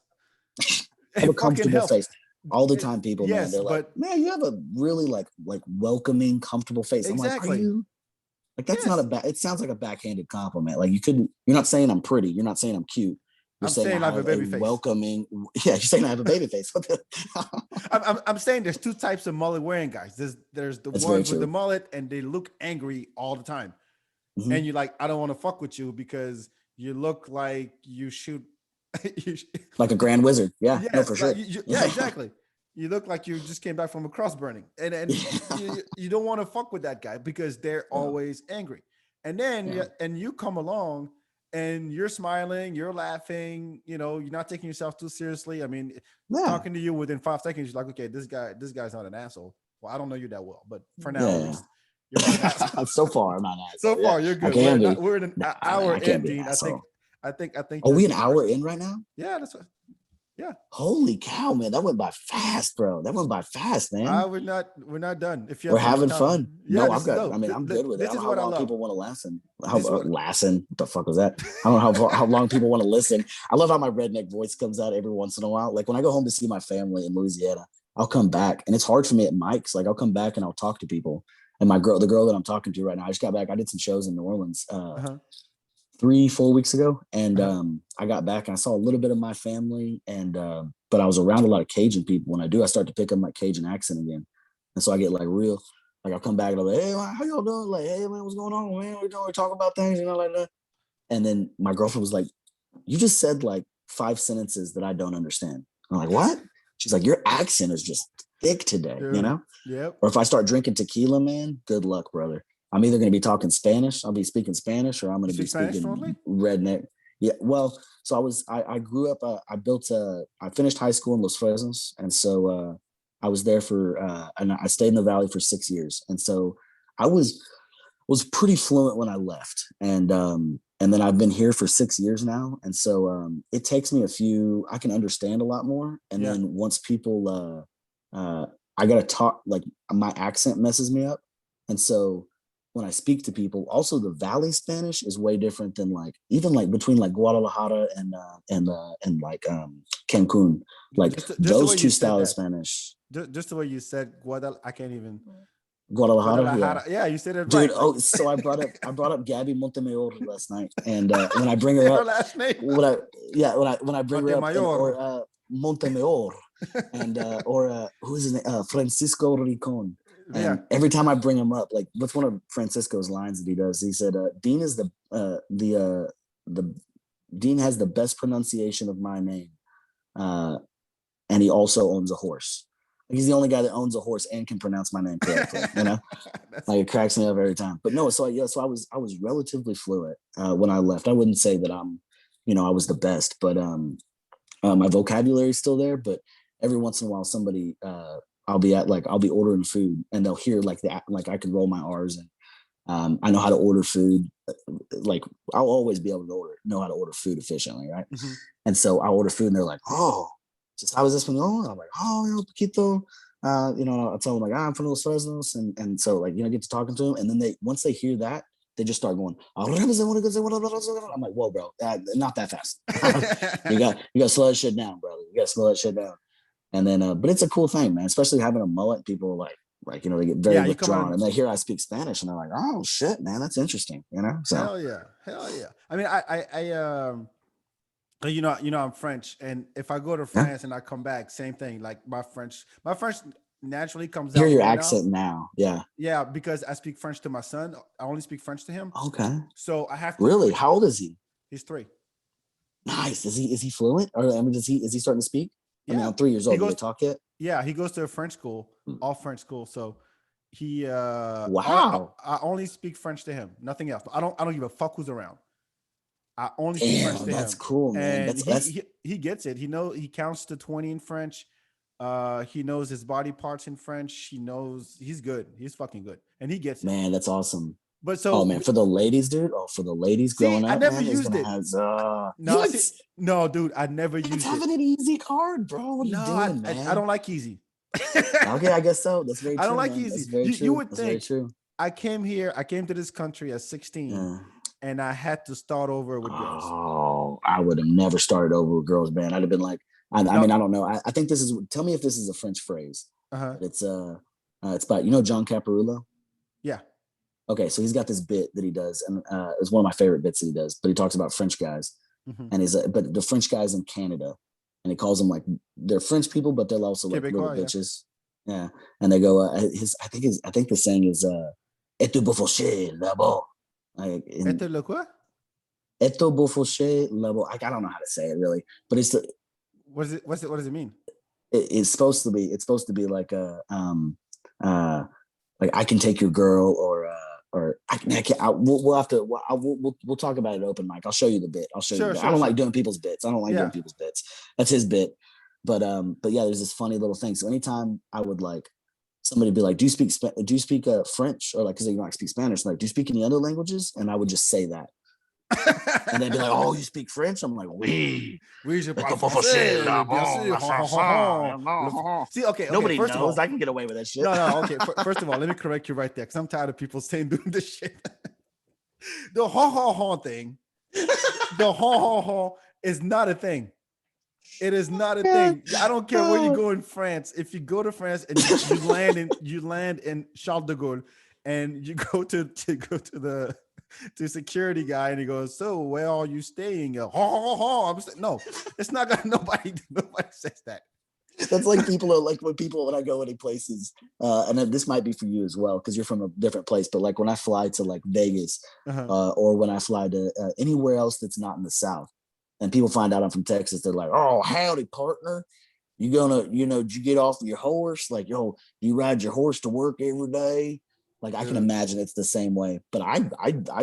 I have It a fucking comfortable helps. face. All the time, people, man, Yes, they're like, but man, you have a really like welcoming, comfortable face. I'm like, are exactly. you? Like, that's not a Yes, bad. It sounds like a backhanded compliment. Like, you couldn't. You're not saying I'm pretty. You're not saying I'm cute. You're I'm saying I saying I have a have a baby face. welcoming. Yeah, you're saying I have a baby face. What the? I'm saying there's two types of mullet wearing guys. There's the That's very ones with the true. mullet and they look angry all the time, Hmm. and you're like, I don't want to fuck with you because you look like you shoot. you, Like a grand wizard. Yeah, no, yes, for like sure. yeah, exactly. You look like you just came back from a cross burning, and Yeah. you don't want to fuck with that guy because they're No. always angry. And then Yeah. and you come along and you're smiling, you're laughing, you're not taking yourself too seriously. I mean, Yeah. talking to you within 5 seconds, you're like, okay, this guy's not an asshole. Well, I don't know you that well, but for now at Yeah. least, you're not an asshole. So far, I'm not an So asshole. Yeah, far, you're I good. can be. We're in an Nah, man, hour I can't in, be an Dean. asshole. I think Are you're we an good. hour in right now? Yeah, that's what. Yeah. Holy cow, man! That went by fast, bro. That went by fast, man. We're not done. If you We're have any more having time, fun. yeah, No, this I've is got. I dope. mean, I'm good with it. I This don't is know how what I long love. people want to listen. How This is what. lassen? What the fuck was that? I don't know how long people want to listen. I love how my redneck voice comes out every once in a while. Like when I go home to see my family in Louisiana, I'll come back, and it's hard for me at mics. Like I'll come back and I'll talk to people. And the girl that I'm talking to right now, I just got back. I did some shows in New Orleans. Uh-huh. 3 4 weeks ago, and Uh-huh. I got back and I saw a little bit of my family, and but I was around a lot of Cajun people. When I do, I start to pick up my Cajun accent again, and so I get like real. Like I'll come back and I'll be like, hey man, how y'all doing? Like, hey man, what's going on, man? We're talking about things, like that. And then my girlfriend was like, you just said like 5 sentences that I don't understand. I'm like, what? She's like, your accent is just thick today, Dude. Yep. Or if I start drinking tequila, man, good luck, brother. I'm either going to be talking Spanish, I'll be speaking Spanish, or I'm going You to be speak Spanish fluently? speaking redneck. Yeah, well, so I grew up, I finished high school in Los Fresnos. And so I was there and I stayed in the Valley for 6 years. And so I was pretty fluent when I left. and then I've been here for 6 years now, and so it takes me I can understand a lot more, and then once people I gotta talk, like my accent messes me up, and so when I speak to people, also the Valley Spanish is way different than like even like between like Guadalajara and like Cancun, like just the way those you two said styles of that. Spanish. Just the way you said Guadalajara, I can't even. Guadalajara, yeah. Guadalajara. Yeah, you said it Dude, right. oh, so I brought up Gabby Montemayor last night, and when I bring her Her up, last name. when I bring her up, and, Montemayor. or Montemayor, and or who's his name, Francisco Ricon, Yeah. and every time I bring him up, like what's one of Francisco's lines that he does? He said, "Dean is the Dean has the best pronunciation of my name, and he also owns a horse." He's the only guy that owns a horse and can pronounce my name correctly. Like it cracks me up every time. But no, so I was relatively fluent when I left. I wouldn't say that I was the best, but my vocabulary is still there. But every once in a while, somebody I'll be ordering food, and they'll hear like I can roll my R's, and I know how to order food. Like I'll always be able to know how to order food efficiently, right? Mm-hmm. And so I order food, and they're like, "Oh, just how is this one going?" I'm like, "Oh, poquito." I'll tell them like, I'm from Los Fresnos, and so like get to talking to them, and then once they hear that, they just start going. I'm like, "Whoa, bro, not that fast. you got to slow that shit down, brother. You got to slow that shit down." And then, but it's a cool thing, man. Especially having a mullet, people they get very withdrawn, and they hear I speak Spanish, and they're like, "Oh shit, man, that's interesting." So hell yeah. I mean, I'm French, and if I go to France and I come back, same thing. Like my French naturally comes hear out your more accent now. Yeah. Yeah, because I speak French to my son. I only speak French to him. Okay. So I have to really. How old is he? He's 3. Nice. Is he fluent? Or I mean, is he starting to speak? Yeah. I mean, I'm 3 years old. Do they talk yet? Yeah, he goes to a French school, all French school. So he wow. I only speak French to him, nothing else. I don't give a fuck who's around. I only speak French to him. That's cool, man. And he gets it. He counts to 20 in French. He knows his body parts in French. He's good. He's fucking good. And he gets it. Man, that's awesome. But so, oh man, for the ladies, dude. Oh, for the ladies growing up, I never man, used it. No, dude, I never used it. It's having an easy card, bro. What are you doing, man? I don't like easy. Okay, I guess so. That's very true. I don't like man. easy. That's very true. You would That's think. Very true. I came to this country at 16, and I had to start over with girls. Oh, I would have never started over with girls, man. I'd have been like, I mean, I don't know. I think this is. Tell me if this is a French phrase. It's about John Caparulo. Yeah. Okay, so he's got this bit that he does, and it's one of my favorite bits that he does. But he talks about French guys, and but the French guys in Canada, and he calls them like they're French people, but they're also like little bitches. Yeah, and they go. I think the saying is "Et tu beau fauché là-bas." Like, "Et le quoi?" "Et tu beau fauché là-bas." I don't know how to say it really, but it's the. What does it mean? It's supposed to be like a like I can take your girl, or we'll have to we'll talk about it open mic. I'll show you the bit. I'll show you. I don't like doing people's bits. I don't like doing people's bits. That's his bit. But yeah, there's this funny little thing. So anytime I would like somebody be like, do you speak French, or like because I speak Spanish, like do you speak any other languages? And I would just say that. And they'd be like, "Oh, you speak French?" I'm like, "Oui, je parle français, bien sûr." See, okay, nobody first knows. I can get away with that shit. No, okay. First of all, let me correct you right there, because I'm tired of people saying doing this shit. The ha thing, the ha is not a thing. It is not a thing. I don't care where you go in France. If you go to France and you land in Charles de Gaulle, and you go to the security guy, and he goes, "So where are you staying?" No, it's not gonna. Nobody says that. That's like when I go any places, and this might be for you as well because you're from a different place. But like when I fly to like Vegas, or when I fly to anywhere else that's not in the South, and people find out I'm from Texas, they're like, "Oh, howdy, partner. You gonna, did you get off your horse? Like, you ride your horse to work every day?" Like I can imagine it's the same way, but I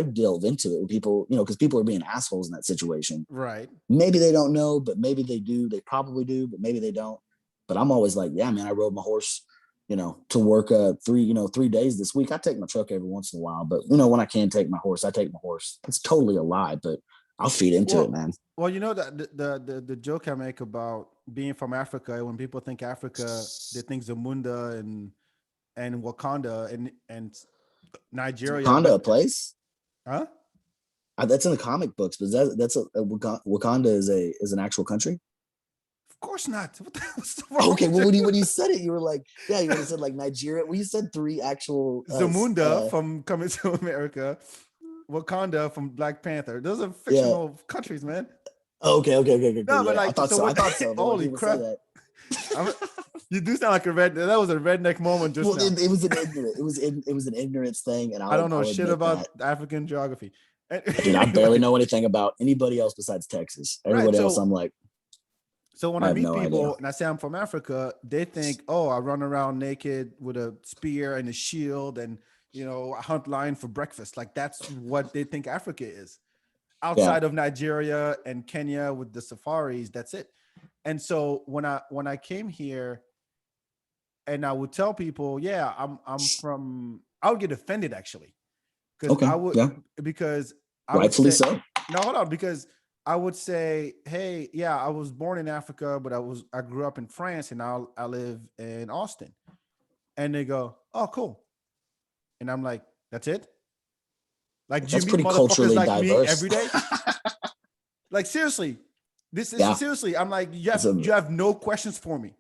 delve into it with people, because people are being assholes in that situation. Right. Maybe they don't know, but maybe they do. They probably do, but maybe they don't. But I'm always like, yeah, man, I rode my horse to work 3 days this week. I take my truck every once in a while, but when I can take my horse, I take my horse. It's totally a lie, but I'll feed into it, man. Well, the joke I make about being from Africa, when people think Africa, they think Zamunda and Wakanda and Nigeria, Wakanda a but place? huh? That's in the comic books, but Wakanda is an actual country. Of course not. What's Okay, well, when you said it, you were like, yeah, you would have said like Nigeria. Well, you said 3 actual Zamunda from Coming to America, Wakanda from Black Panther. Those are yeah. fictional countries, man. Okay. No, but Yeah, like, I thought so. I thought so. Holy crap! Say that. You do sound like a red. That was a redneck moment just now. It was an ignorant. It was an ignorance thing, and I don't know I'll shit about African geography. Dude, I barely know anything about anybody else besides Texas. Everybody else, I'm like. So when I meet people and I say I'm from Africa, they think, oh, I run around naked with a spear and a shield and, I hunt lion for breakfast. Like that's what they think Africa is. Outside of Nigeria and Kenya with the safaris, that's it. And so when I came here and I would tell people, yeah, I'm from, I would get offended actually. Because I rightfully would say, so. No, hold on, because I would say, hey, yeah, I was born in Africa, but I grew up in France and I live in Austin. And they go, oh, cool. And I'm like, that's it? Like, do you meet motherfuckers like diverse. Me every day? Like, seriously. This is seriously. I'm like, you have no questions for me.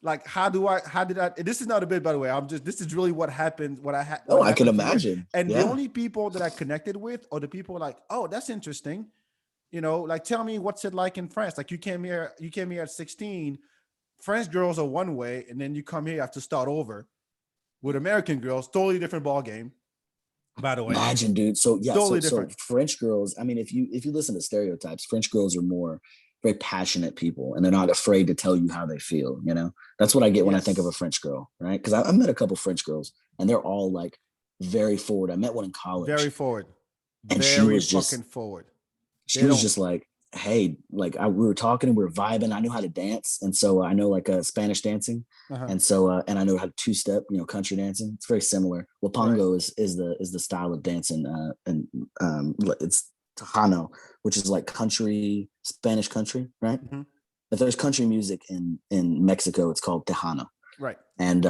Like, how did I, this is not a bit, by the way. This is really what happened. I can imagine. And the only people that I connected with are the people like, oh, that's interesting. Like, tell me what's it like in France? Like, you came here at 16. French girls are one way, and then you come here, you have to start over with American girls, totally different ball game. By the way, imagine, dude. So yeah, totally different. So French girls. I mean, if you listen to stereotypes, French girls are more very passionate people, and they're not afraid to tell you how they feel. That's what I get when I think of a French girl, right? Because I met a couple French girls, and they're all like very forward. I met one in college, very forward, and very she was fucking forward. She was just like, hey, like we were talking and we were vibing. I knew how to dance. And so I know like Spanish dancing. And so, and I know how to 2-step, country dancing. It's very similar. Wapango is the style of dancing. And it's Tejano, which is like country, Spanish country, right? Mm-hmm. If there's country music in Mexico, it's called Tejano. Right. And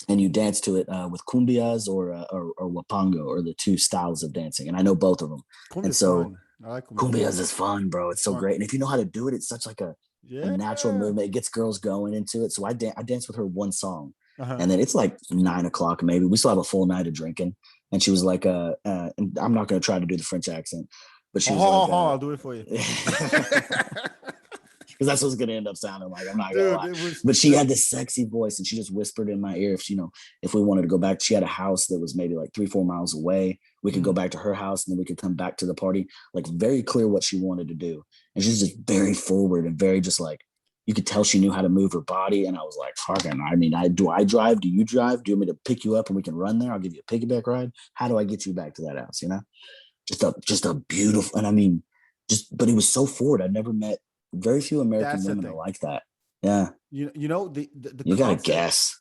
you dance to it with cumbias or wapango, or the 2 styles of dancing. And I know both of them. Cumbia's and so fun. I like cumbias is fun, bro. It's so great. And if you know how to do it, it's such like a natural movement. It gets girls going into it. So I danced with her one song. And then it's like 9:00 maybe. We still have a full night of drinking. And she was like, and I'm not going to try to do the French accent, but she was like, I'll do it for you. Because that's what's gonna end up sounding like. I'm not gonna lie. But she had this sexy voice, and she just whispered in my ear if we wanted to go back. She had a house that was maybe like 3-4 miles away. We could go back to her house, and then we could come back to the party. Like, very clear what she wanted to do, and she's just very forward and very just like, you could tell she knew how to move her body. And I was like, fucking, I mean, do I drive? Do you drive? Do you want me to pick you up and we can run there? I'll give you a piggyback ride. How do I get you back to that house? Just a beautiful, and I mean, but he was so forward. I'd never met. Very few American women are like that. Yeah. The you gotta guess.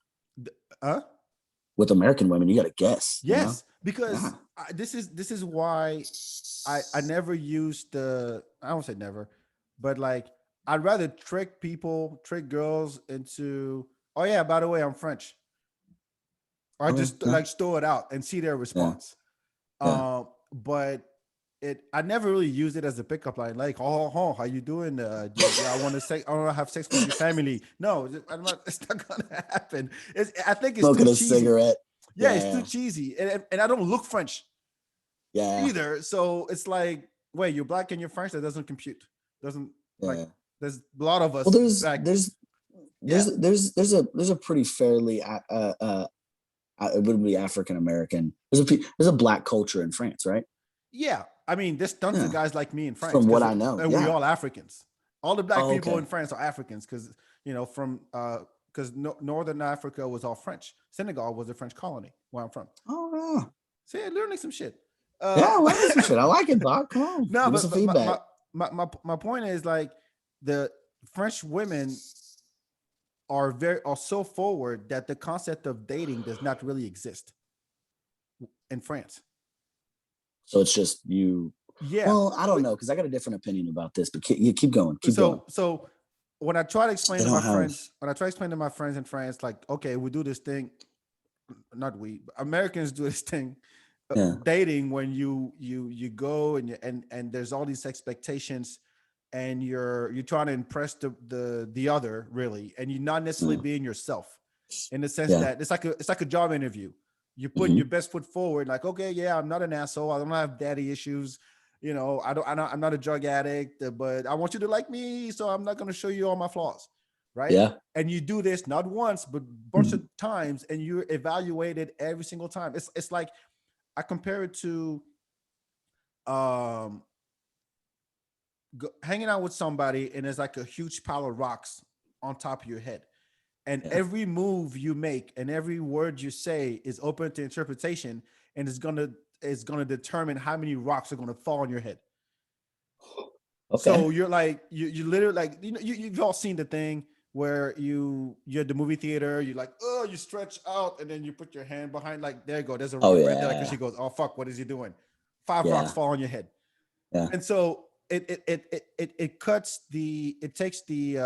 With American women, you gotta guess. Yes, because this is why I never used I don't say never, but like, I'd rather trick girls into, oh yeah, by the way, I'm French. Or I just like throw it out and see their response. Yeah. But I never really used it as a pickup line. Like, oh, how you doing? I want to have sex with your family. No, it's not gonna happen. I think it's smoking too a cheesy. Cigarette. Yeah, it's too cheesy, and I don't look French. Yeah. Either. So it's like, wait, you're black and you're French. That doesn't compute. Like. There's a lot of us. Well, there's a pretty fairly it wouldn't be African American. There's a black culture in France, right? Yeah, I mean, there's tons of guys like me in France. From what I know, and we all Africans. All the black people in France are Africans because Northern Africa was all French. Senegal was a French colony where I'm from. Oh yeah. See, learning some shit. I like some shit. I like it, Bob. Come on. No, give us some feedback. My point is, like, the French women are so forward that the concept of dating does not really exist in France. So it's just you. Yeah. Well, I don't know because I got a different opinion about this, but keep going, keep going. So when I try to explain They to my don't have. friends, when I try to explain to my friends in France, like, okay, we do this thing, not we, Americans do this thing, Yeah. dating when you go and there's all these expectations, and you're trying to impress the other really, and you're not necessarily Yeah. being yourself, in the sense Yeah. that it's like a job interview. You're putting your best foot forward, like, okay, yeah, I'm not an asshole. I don't have daddy issues. You know, I'm not a drug addict, but I want you to like me, so I'm not going to show you all my flaws, right? Yeah. And you do this not once, but bunch of times, and you're evaluated every single time. It's like I compare it to um hanging out with somebody, and there's like a huge pile of rocks on top of your head, and Yeah. every move you make and every word you say is open to interpretation, and it's gonna determine how many rocks are gonna fall on your head. Okay. So you're like you literally, like, you've all seen the thing where you're at the movie theater, you like, oh, you stretch out and then you put your hand behind, like, there you go, there's a Oh rock right there, like, 'cause yeah. she goes, oh fuck, what is he doing? Five rocks Yeah. fall on your head. Yeah. And so it cuts it takes the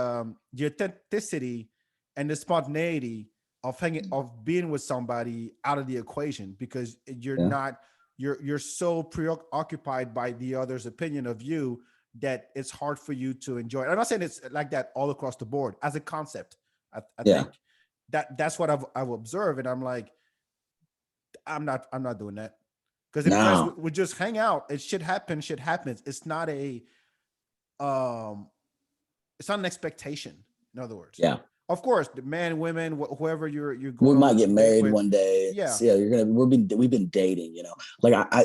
authenticity and the spontaneity of being with somebody out of the equation, because you're Yeah. not you're so preoccupied by the other's opinion of you that it's hard for you to enjoy it. I'm not saying it's like that all across the board as a concept. I Yeah. think that's what I've observed, and I'm like, I'm not doing that. Because in France, No. we just hang out. It shit happens. Shit happens. Um, it's not an expectation. In other words, Yeah. of course, the man, women, whoever you're We going on might a get date married with, one day. yeah. So, yeah, we've been dating, Like I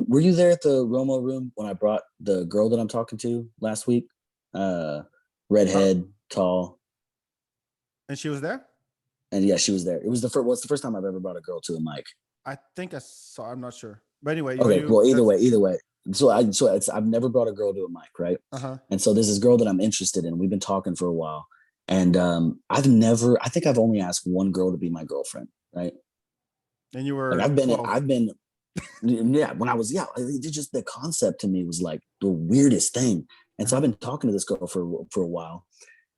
were you there at the Romo room when I brought the girl that I'm talking to last week? Huh? Redhead, tall. And she was there. And yeah, she was there. It was the first time I've ever brought a girl to a mic. I think I saw. I'm not sure, but anyway, Okay, you well, either that's way, I've never brought a girl to a mic, right? uh-huh. And so there's this girl that I'm interested in. We've been talking for a while, and I think I've only asked one girl to be my girlfriend, right? And you Like were 12. yeah, when I was, yeah, it just the concept to me was like the weirdest thing. And so I've Uh-huh. been talking to this girl for a while,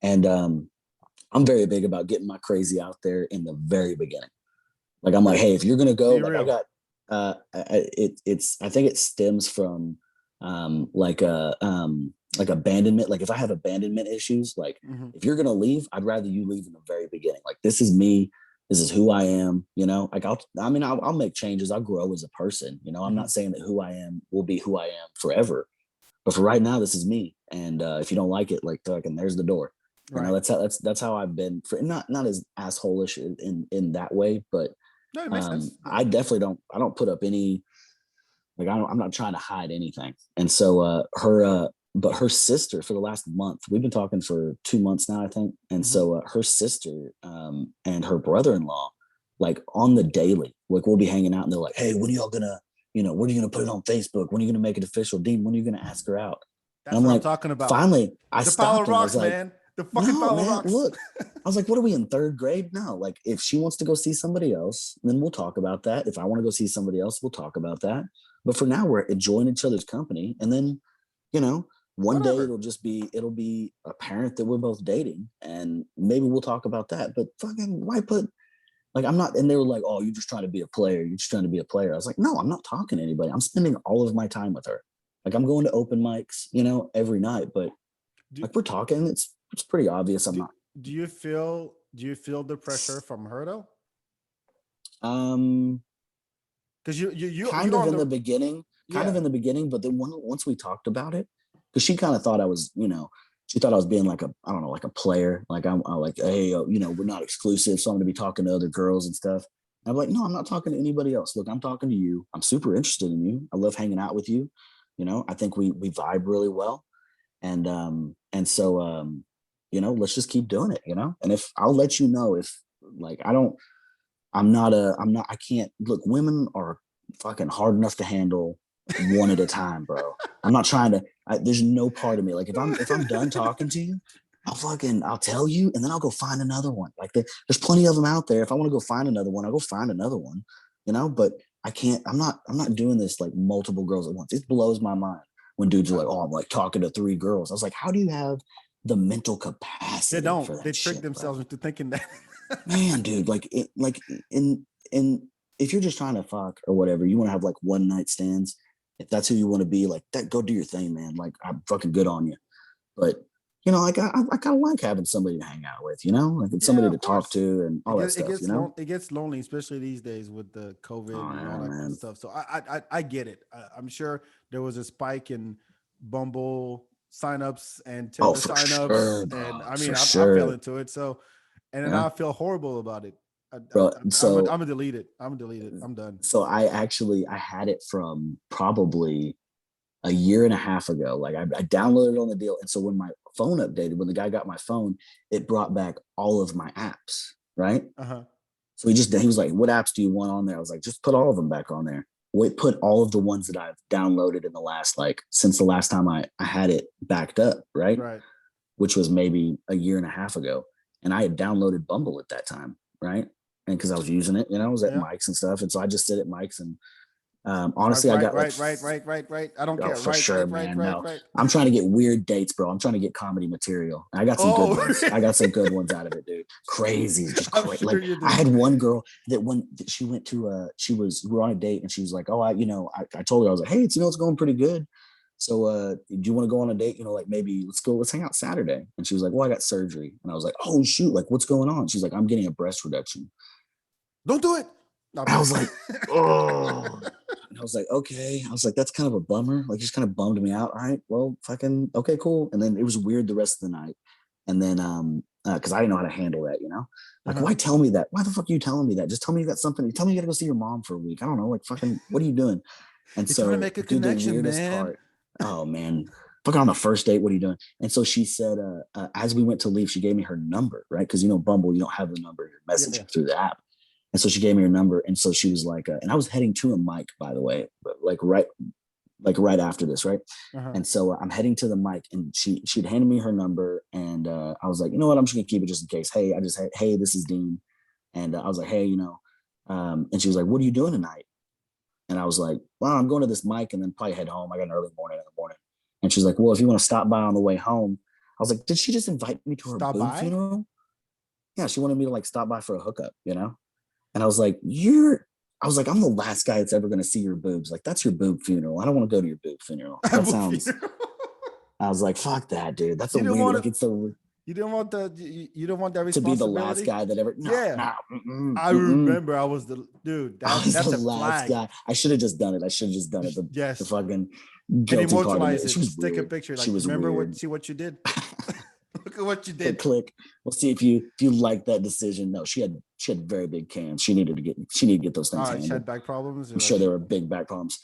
and I'm very big about getting my crazy out there in the very beginning. Like I'm like, hey, if you're gonna go, Be like I real. got I think it stems from um like a um like abandonment. Like if I have abandonment issues, like Mm-hmm. if you're gonna leave, I'd rather you leave in the very beginning. Like this is me, this is who I am, Like I'll make changes, I'll grow as a person, I'm Mm-hmm. not saying that who I am will be who I am forever. But for right now, this is me. And if you don't like it, like fucking there's the door. Right. That's how I've been for not as asshole-ish in that way, but No, it makes sense. I definitely don't put up any, like I'm not trying to hide anything. And so but her sister, for the last month, we've been talking for 2 months now, I think. And Mm-hmm. so her sister and her brother-in-law, like on the daily, like we'll be hanging out and they're like, hey, when are y'all gonna, when are you gonna put it on Facebook? When are you gonna make it official? Dean, when are you gonna ask her out? And That's I'm what I'm like, talking about. finally, I The pile of stopped and I was rocks, like, man. The fucking no, pile of man, rocks. look. I was like, what are we in third grade? No, like if she wants to go see somebody else, then we'll talk about that. If I want to go see somebody else, we'll talk about that. But for now, we're enjoying each other's company. And then, one day Whatever. it'll be apparent that we're both dating and maybe we'll talk about that. But fucking why put like I'm not, and they were like, oh, you're just trying to be a player. You're just trying to be a player. I was like, no, I'm not talking to anybody. I'm spending all of my time with her. Like I'm going to open mics, every night, but Do, like we're talking, it's pretty obvious I'm do, not. do you feel the pressure from her though? Um, Because you kind of on in the the beginning, yeah. but then once we talked about it, because she kind of thought I was, she thought I was being like I don't know, like a player. Like I'm like, hey, we're not exclusive, so I'm gonna be talking to other girls and stuff. And I'm like, no, I'm not talking to anybody else. Look, I'm talking to you. I'm super interested in you. I love hanging out with you. I think we vibe really well, and so let's just keep doing it. And if I'll let you know if like I can't look, women are fucking hard enough to handle one at a time, bro. I'm not trying to, there's no part of me. Like if I'm done talking to you, I'll tell you, and then I'll go find another one. Like there's plenty of them out there. If I want to go find another one, I'll go find another one, but I can't, I'm not doing this like multiple girls at once. It blows my mind when dudes are like, oh, I'm like talking to 3 girls. I was like, how do you have the mental capacity for that They trick shit, themselves bro? into thinking that. Man, dude, in if you're just trying to fuck or whatever, you want to have like one night stands. If that's who you want to be, like that, go do your thing, man. Like I'm fucking good on you. But like I kind of like having somebody to hang out with, like it's Yeah, somebody of to talk course. to and all that stuff. It gets lonely, especially these days with the Oh COVID and all yeah, that man. stuff. So I get it. I'm sure there was a spike in Bumble signups and Oh, Tinder for signups, sure, and bro. I mean For I fell sure. into it. So, and then Yeah, I feel horrible about it. bro. I'm So gonna delete it. I'm gonna delete it. I'm done. so I had it from probably a year and a half ago. Like I downloaded it on the deal. And so when my phone updated, when the guy got my phone, it brought back all of my apps. Right. Uh huh. So he was like, what apps do you want on there? I was like, just put all of them back on there. Well, it put all of the ones that I've downloaded in the last, like, since the last time I had it backed up. Right. Right. Which was maybe a year and a half ago. And I had downloaded Bumble at that time. Right. And because I was using it, I was at Yeah. Mike's and stuff. And so I just sit at Mike's and Swipe honestly, I got like right. I don't oh, care. for sure, man. No, Right. I'm trying to get weird dates, bro. I'm trying to get comedy material. I got some good Oh, ones. I got some good ones out of it, dude. Crazy, just I'm crazy. sure Like you I do. had one girl that she went to we were on a date and she was like, oh, I told her, I was like, hey, it's going pretty good. So do you want to go on a date? Like maybe let's hang out Saturday. And she was like, well, I got surgery. And I was like, oh shoot, like what's going on? She's like, I'm getting a breast reduction. Don't do it. No, I was like, oh. And I was like, okay. I was like, that's kind of a bummer. Like, just kind of bummed me out. All right, well, fucking okay, cool. And then it was weird the rest of the night. And then because I didn't know how to handle that, Like, uh-huh. why tell me that? Why the fuck are you telling me that? Just tell me you got something. Tell me you gotta go see your mom for a week. I don't know. Like, fucking, what are you doing? And You're trying to so, make a dude, the connection, weirdest man. part. Oh man, fucking on the first date, what are you doing? And so she said, as we went to leave, she gave me her number, right? Because Bumble, you don't have the number, you're Yeah. messaging through the app. And so she gave me her number. And so she was like, and I was heading to a mic, by the way, but right after this, right? Uh-huh. And so I'm heading to the mic, and she'd handed me her number, and I was like, you know what, I'm just gonna keep it just in case. Hey, this is Dean, and I was like, hey, and she was like, what are you doing tonight? And I was like, well, I'm going to this mic, and then probably head home. I got an early morning in the morning. And she's like, well, if you want to stop by on the way home. I was like, did she just invite me to her Stop boob by. funeral? Yeah, she wanted me to like stop by for a hookup. And I was like, I'm the last guy that's ever going to see your boobs. Like, that's your boob funeral. I don't want to go to your boob funeral. That sounds, I was like, fuck that, dude. That's a You didn't weird, want like, it. it's the, You didn't want you don't want that to be the last responsibility. guy that ever, no, Yeah. no, I mm-mm. remember I was the dude. I was That's the a last flag. guy. I should have just done it. The Yes. fucking And guilty part of immortalize it. She it. was Take a weird. picture. She Like, was remember weird. see what you did. Look at what you click did. click. We'll see if you like that decision. No, she had very big cans. She needed to get those things She had handled. back problems. I'm sure there were big back problems.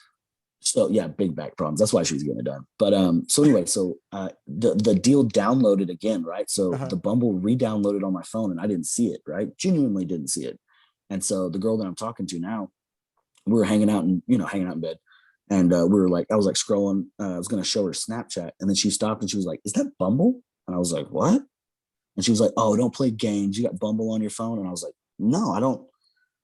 So yeah, big back problems. That's why she was getting it done. But so anyway, the deal downloaded again, right? So Uh-huh. the Bumble re-downloaded on my phone, and I didn't see it, right? Genuinely didn't see it. And so the girl that I'm talking to now, we were hanging out in bed, and we were like, I was like scrolling. I was gonna show her Snapchat, and then she stopped and she was like, "Is that Bumble?" And I was like, "What?" And she was like, "Oh, don't play games. You got Bumble on your phone?" And I was like, "No, I don't."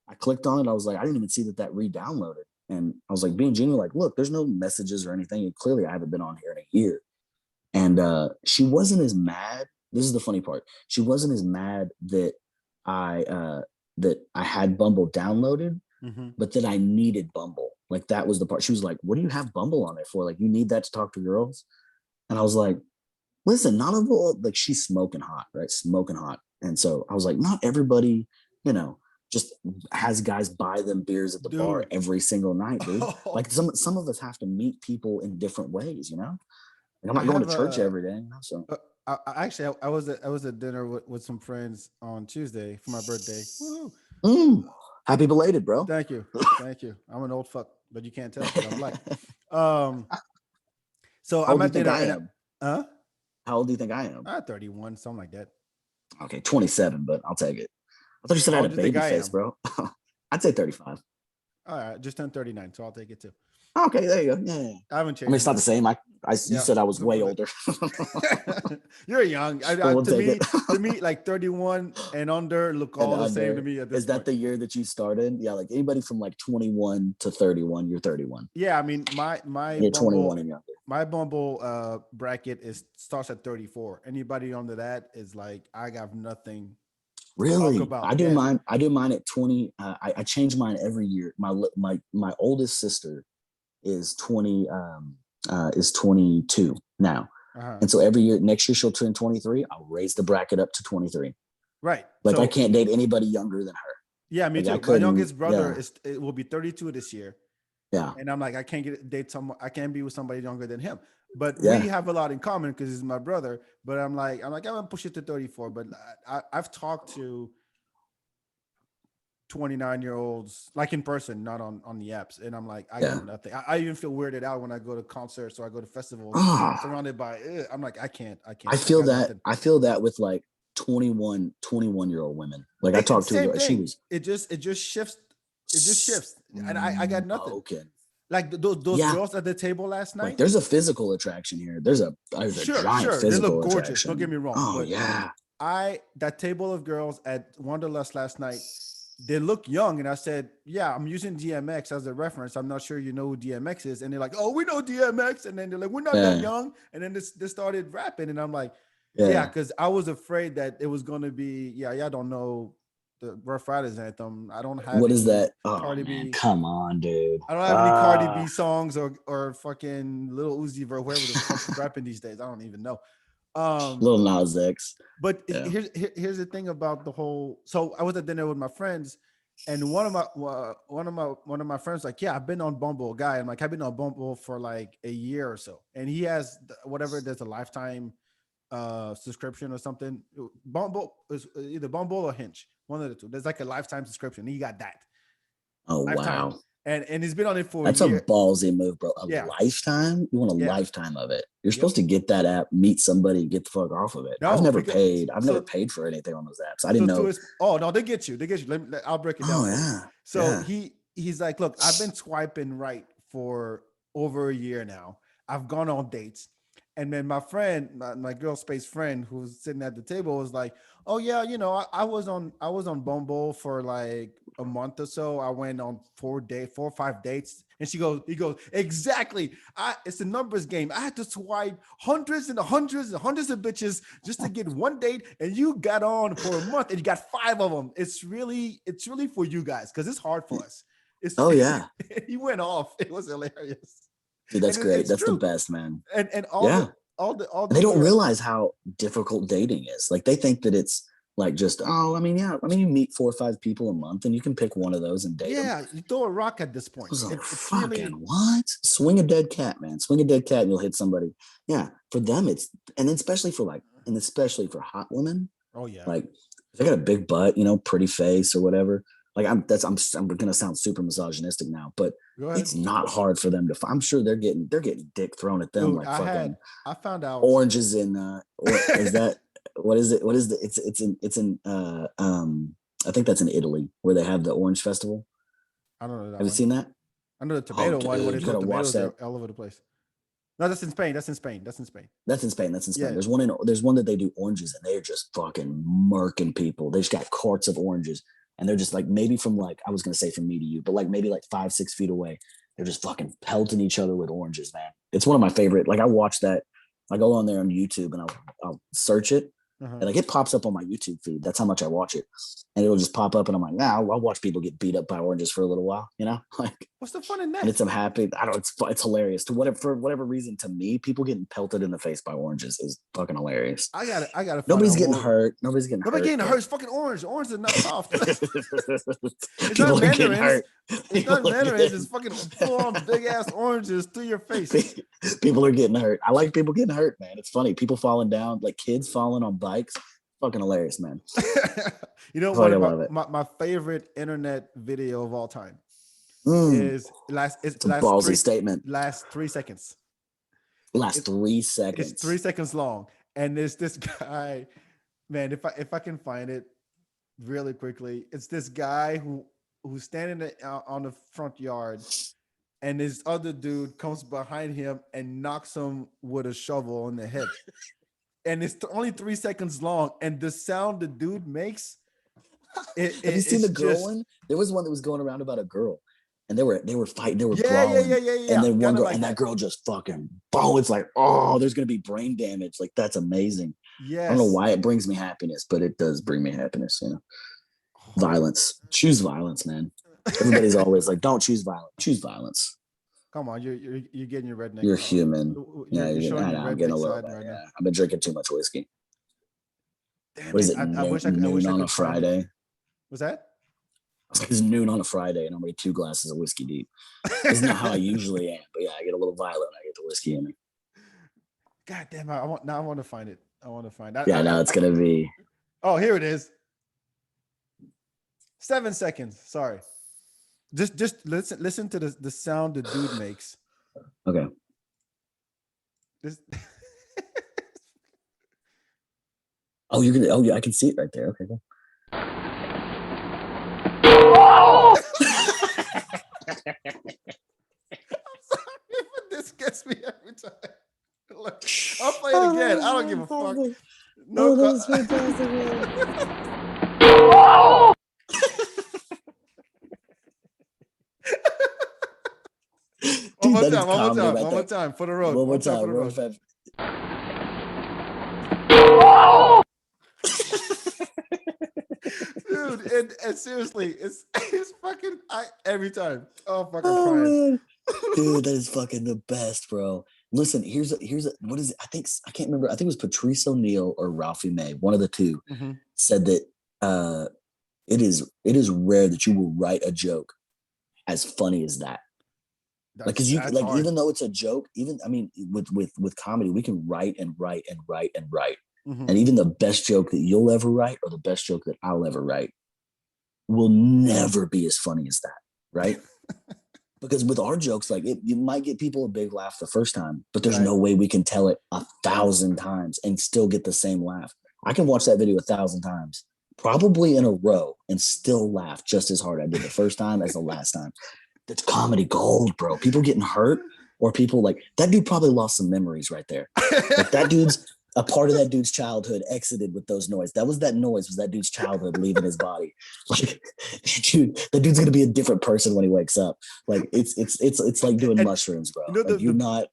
I clicked on it. I was like, I didn't even see that re-downloaded. And I was like, being genuine, like, look, there's no messages or anything. And clearly, I haven't been on here in a year. And she wasn't as mad. This is the funny part. She wasn't as mad that I had Bumble downloaded, Mm-hmm. but that I needed Bumble. Like that was the part. She was like, "What do you have Bumble on there for? Like, you need that to talk to girls?" And I was like, "Listen, not of all. Like, she's smoking hot, right? Smoking hot." And so I was like, "Not everybody, you know." Just has guys buy them beers at the bar Dude. every single night, dude. Oh, Like some of us have to meet people in different ways. Like I'm I not going have to church a every day, so actually I was at dinner with some friends on Tuesday for my birthday. Woo-hoo. mm, happy belated, bro. Thank you. Thank you. I'm an old fuck, but you can't tell because I'm black. Um, so How old I'm do you at think dinner I and am? huh? How old do you think I am? 31, something like that. Okay, 27, but I'll take it. I thought you said I How had old a do you think baby I face, am? bro. I'd say 35. All right, just turned 39, so I'll take it too. Okay, there you go. Yeah. I haven't I mean, changed it's not the same. You Yeah. said I was way older. You're young. We'll take it. To me, like 31 and under look And all the same to under, me at this is that point. the year that you started? Yeah, like anybody from like 21 to 31, you're 31. Yeah, I mean You're 21 and younger. my Bumble bracket is starts at 34. Anybody under that is like I got nothing to talk Really? about. I do Yeah. mine. I do mine at 20. I change mine every year. My oldest sister is 20 is 22 now. Uh-huh. And so every year, next year she'll turn 23. I'll raise the bracket up to 23. Right. Like I So can't date anybody younger than her. yeah, me Like I too. My couldn't. youngest brother Yeah. it will be 32 this year. Yeah. And I'm like, I can't date someone, I can't be with somebody younger than him. But we Yeah. have a lot in common because he's my brother. But I'm gonna push it to 34. But I've talked to 29-year-olds like in person, not on the apps, and I'm like, I Yeah. got nothing. I even feel weirded out when I go to concerts or I go to festivals Ah, surrounded by. I'm like, I can't. I I feel got that. nothing. I feel that with like 21 year old women. Like I talked to a Same girl. She thing. was It just shifts. It just shifts, and I got nothing. smoking. Like those Yeah. girls at the table last Like night. there's a physical attraction here. There's a giant Sure, they look physical gorgeous. Don't get attraction. me wrong, Oh but yeah. that table of girls at Wanderlust last night, they look young, and I said, "Yeah, I'm using DMX as a reference. I'm not sure you know who DMX is." And they're like, "Oh, we know DMX," and then they're like, "We're not that Yeah. young." And then they started rapping, and I'm like, "Yeah," Yeah. because I was afraid that it was gonna be, "Yeah, y'all don't know the Rough Riders anthem. I don't have What is any that? Oh Cardi man, B. come on, dude. I don't have any Cardi B songs or fucking Little Uzi Vert, whoever the fuck is rapping these days. I don't even know." Um, Little Nas X. but Yeah. here's the thing about the whole. So I was at dinner with my friends, and one of my friends like, yeah, I've been on Bumble, guy. I'm like, I've been on Bumble for like a year or so, and he has whatever. There's a lifetime subscription or something. Bumble is either Bumble or Hinge, one of the two. There's like a lifetime subscription. He got that Oh lifetime, wow. and he's been on it for a That's a year. ballsy move, bro. A Yeah, lifetime? You want a yeah, lifetime of it. You're yep. supposed to get that app, meet somebody, and get the fuck off of it. I've No, never because paid. I've never so paid for anything on those apps. I didn't so to know. his oh no, they get you. I'll break it down Oh for you. yeah. So Yeah. he's like, look, I've been swiping right for over a year now. I've gone on dates. And then my friend, my girl space friend who's sitting at the table was like, oh yeah, I was on Bumble for like a month or so. I went on 4 or 5 dates. And he goes, exactly. It's a numbers game. I had to swipe hundreds and hundreds and hundreds of bitches just to get one date. And you got on for a month and you got 5 of them. It's really for you guys because it's hard for us. It's Oh yeah. he went off. It was hilarious. Dude, that's And great. it's That's the true. best, man. And Yeah. all And they the don't girls. realize how difficult dating is. Like they think that it's like just, oh, I mean, yeah, I mean, you meet 4 or 5 people a month and you can pick one of those and date them. Yeah, you throw a rock at this I point. was like, It's fucking really what? Swing a dead cat, man. Swing a dead cat and you'll hit somebody. Yeah. For them, and then especially for hot women, oh yeah. like if they got a big butt, pretty face or whatever. Like I'm gonna sound super misogynistic now, but Go ahead. it's not hard for them to. I'm sure they're getting dick thrown at them Dude, like fucking I found out. oranges in or is that what is it? What is the it's in I think that's in Italy where they have the orange festival. I don't know that Have you one. seen that? I know the Oh tomato one where they dude, you throw gotta watch tomatoes that. all over the place. No, that's in Spain. That's in Spain. That's in Spain. That's in Spain. Yeah. There's one that they do oranges and they're just fucking murking people. They just got carts of oranges and they're just like maybe from like I was gonna say from me to you, but like maybe like 5-6 feet away. They're just fucking pelting each other with oranges, man. It's one of my favorite. Like I watch that. I go on there on YouTube and I'll search it Uh-huh. and like it pops up on my YouTube feed. That's how much I watch it, and it'll just pop up and I'm like, nah, I'll watch people get beat up by oranges for a little while, like. What's the fun in And that? I'm happy. I don't. It's hilarious. For whatever reason, to me, people getting pelted in the face by oranges is fucking hilarious. I gotta find Nobody's out getting more. hurt. Nobody's getting Nobody hurt. getting hurt. It's fucking orange. Orange is not soft. It's People not are getting mandarins. hurt. It's not People are mandarins. getting It's fucking full on big ass oranges to your face. people are getting hurt. I like people getting hurt, man. It's funny. People falling down, like kids falling on bikes. Fucking hilarious, man. You know, one Fucking of love it. my favorite internet video of all time Mm, is it's a ballsy statement. last 3 seconds. Last It, 3 seconds. it's 3 seconds long, and there's this guy, man. If I can find it really quickly, it's this guy who's standing on the front yard, and this other dude comes behind him and knocks him with a shovel on the head. And it's only 3 seconds long, and the sound the dude makes, Have you seen it's the girl just one? There was one that was going around about a girl, and they were fighting, they were yeah, brawling, and then one kind of girl, like and that that. girl just fucking boom. It's like, oh, there's gonna be brain damage. Like that's amazing. I don't know Yes. why it brings me happiness, but it does bring me happiness. You know, Oh, violence. Choose violence, man. Everybody's always like, don't choose violence. Choose violence. come on, you're getting your redneck. You're human. Yeah, You're showing I your know, I'm getting a redneck little side bit. right now. Yeah, I've been drinking too much whiskey. Damn What is it! it? I wish I Noon wish I on a could find it. Friday. Was that? It's noon on a Friday, and I'm already 2 glasses of whiskey deep. It's not how I usually am, but yeah, I get a little violent. I get the whiskey in me. God damn! I want now. I want to find it. I want to find. Yeah, now it's gonna be Oh, here it is. 7 seconds. Sorry. Just listen to the sound the dude makes. okay. This. Oh, you're gonna. Oh, yeah, I can see it right there. Okay, cool. I'm sorry, but this gets me every time. Look, I'll play it again. I don't give a fuck. No, that was fantastic, man. One Dude, more that is time. One more comedy time. right One more there. time for the road. One more One time for time. the One road. more time. Dude, and seriously, it's fucking every time. Oh, fucking Oh crying. man, dude, that is fucking the best, bro. Listen, here's a what is it? I can't remember. I think it was Patrice O'Neill or Ralphie May, one of the two, Mhm. said that it is rare that you will write a joke as funny as that. Like, because you That's like, hard. even though it's a joke, even I mean, with comedy, we can write and write and write and write, Mhm. and even the best joke that you'll ever write or the best joke that I'll ever write will never be as funny as that, right? Because with our jokes, like you might get people a big laugh the first time, but there's Right. no way we can tell it 1,000 times and still get the same laugh. I can watch that video 1,000 times, probably in a row, and still laugh just as hard I did the first time as the last time. That's comedy gold, bro. People getting hurt, or people like that dude probably lost some memories right there. Like that dude's a part of that dude's childhood exited with those noise. That noise was that dude's childhood leaving his body. Like, dude, that dude's gonna be a different person when he wakes up. Like it's like doing And mushrooms, bro. you know Like you're not.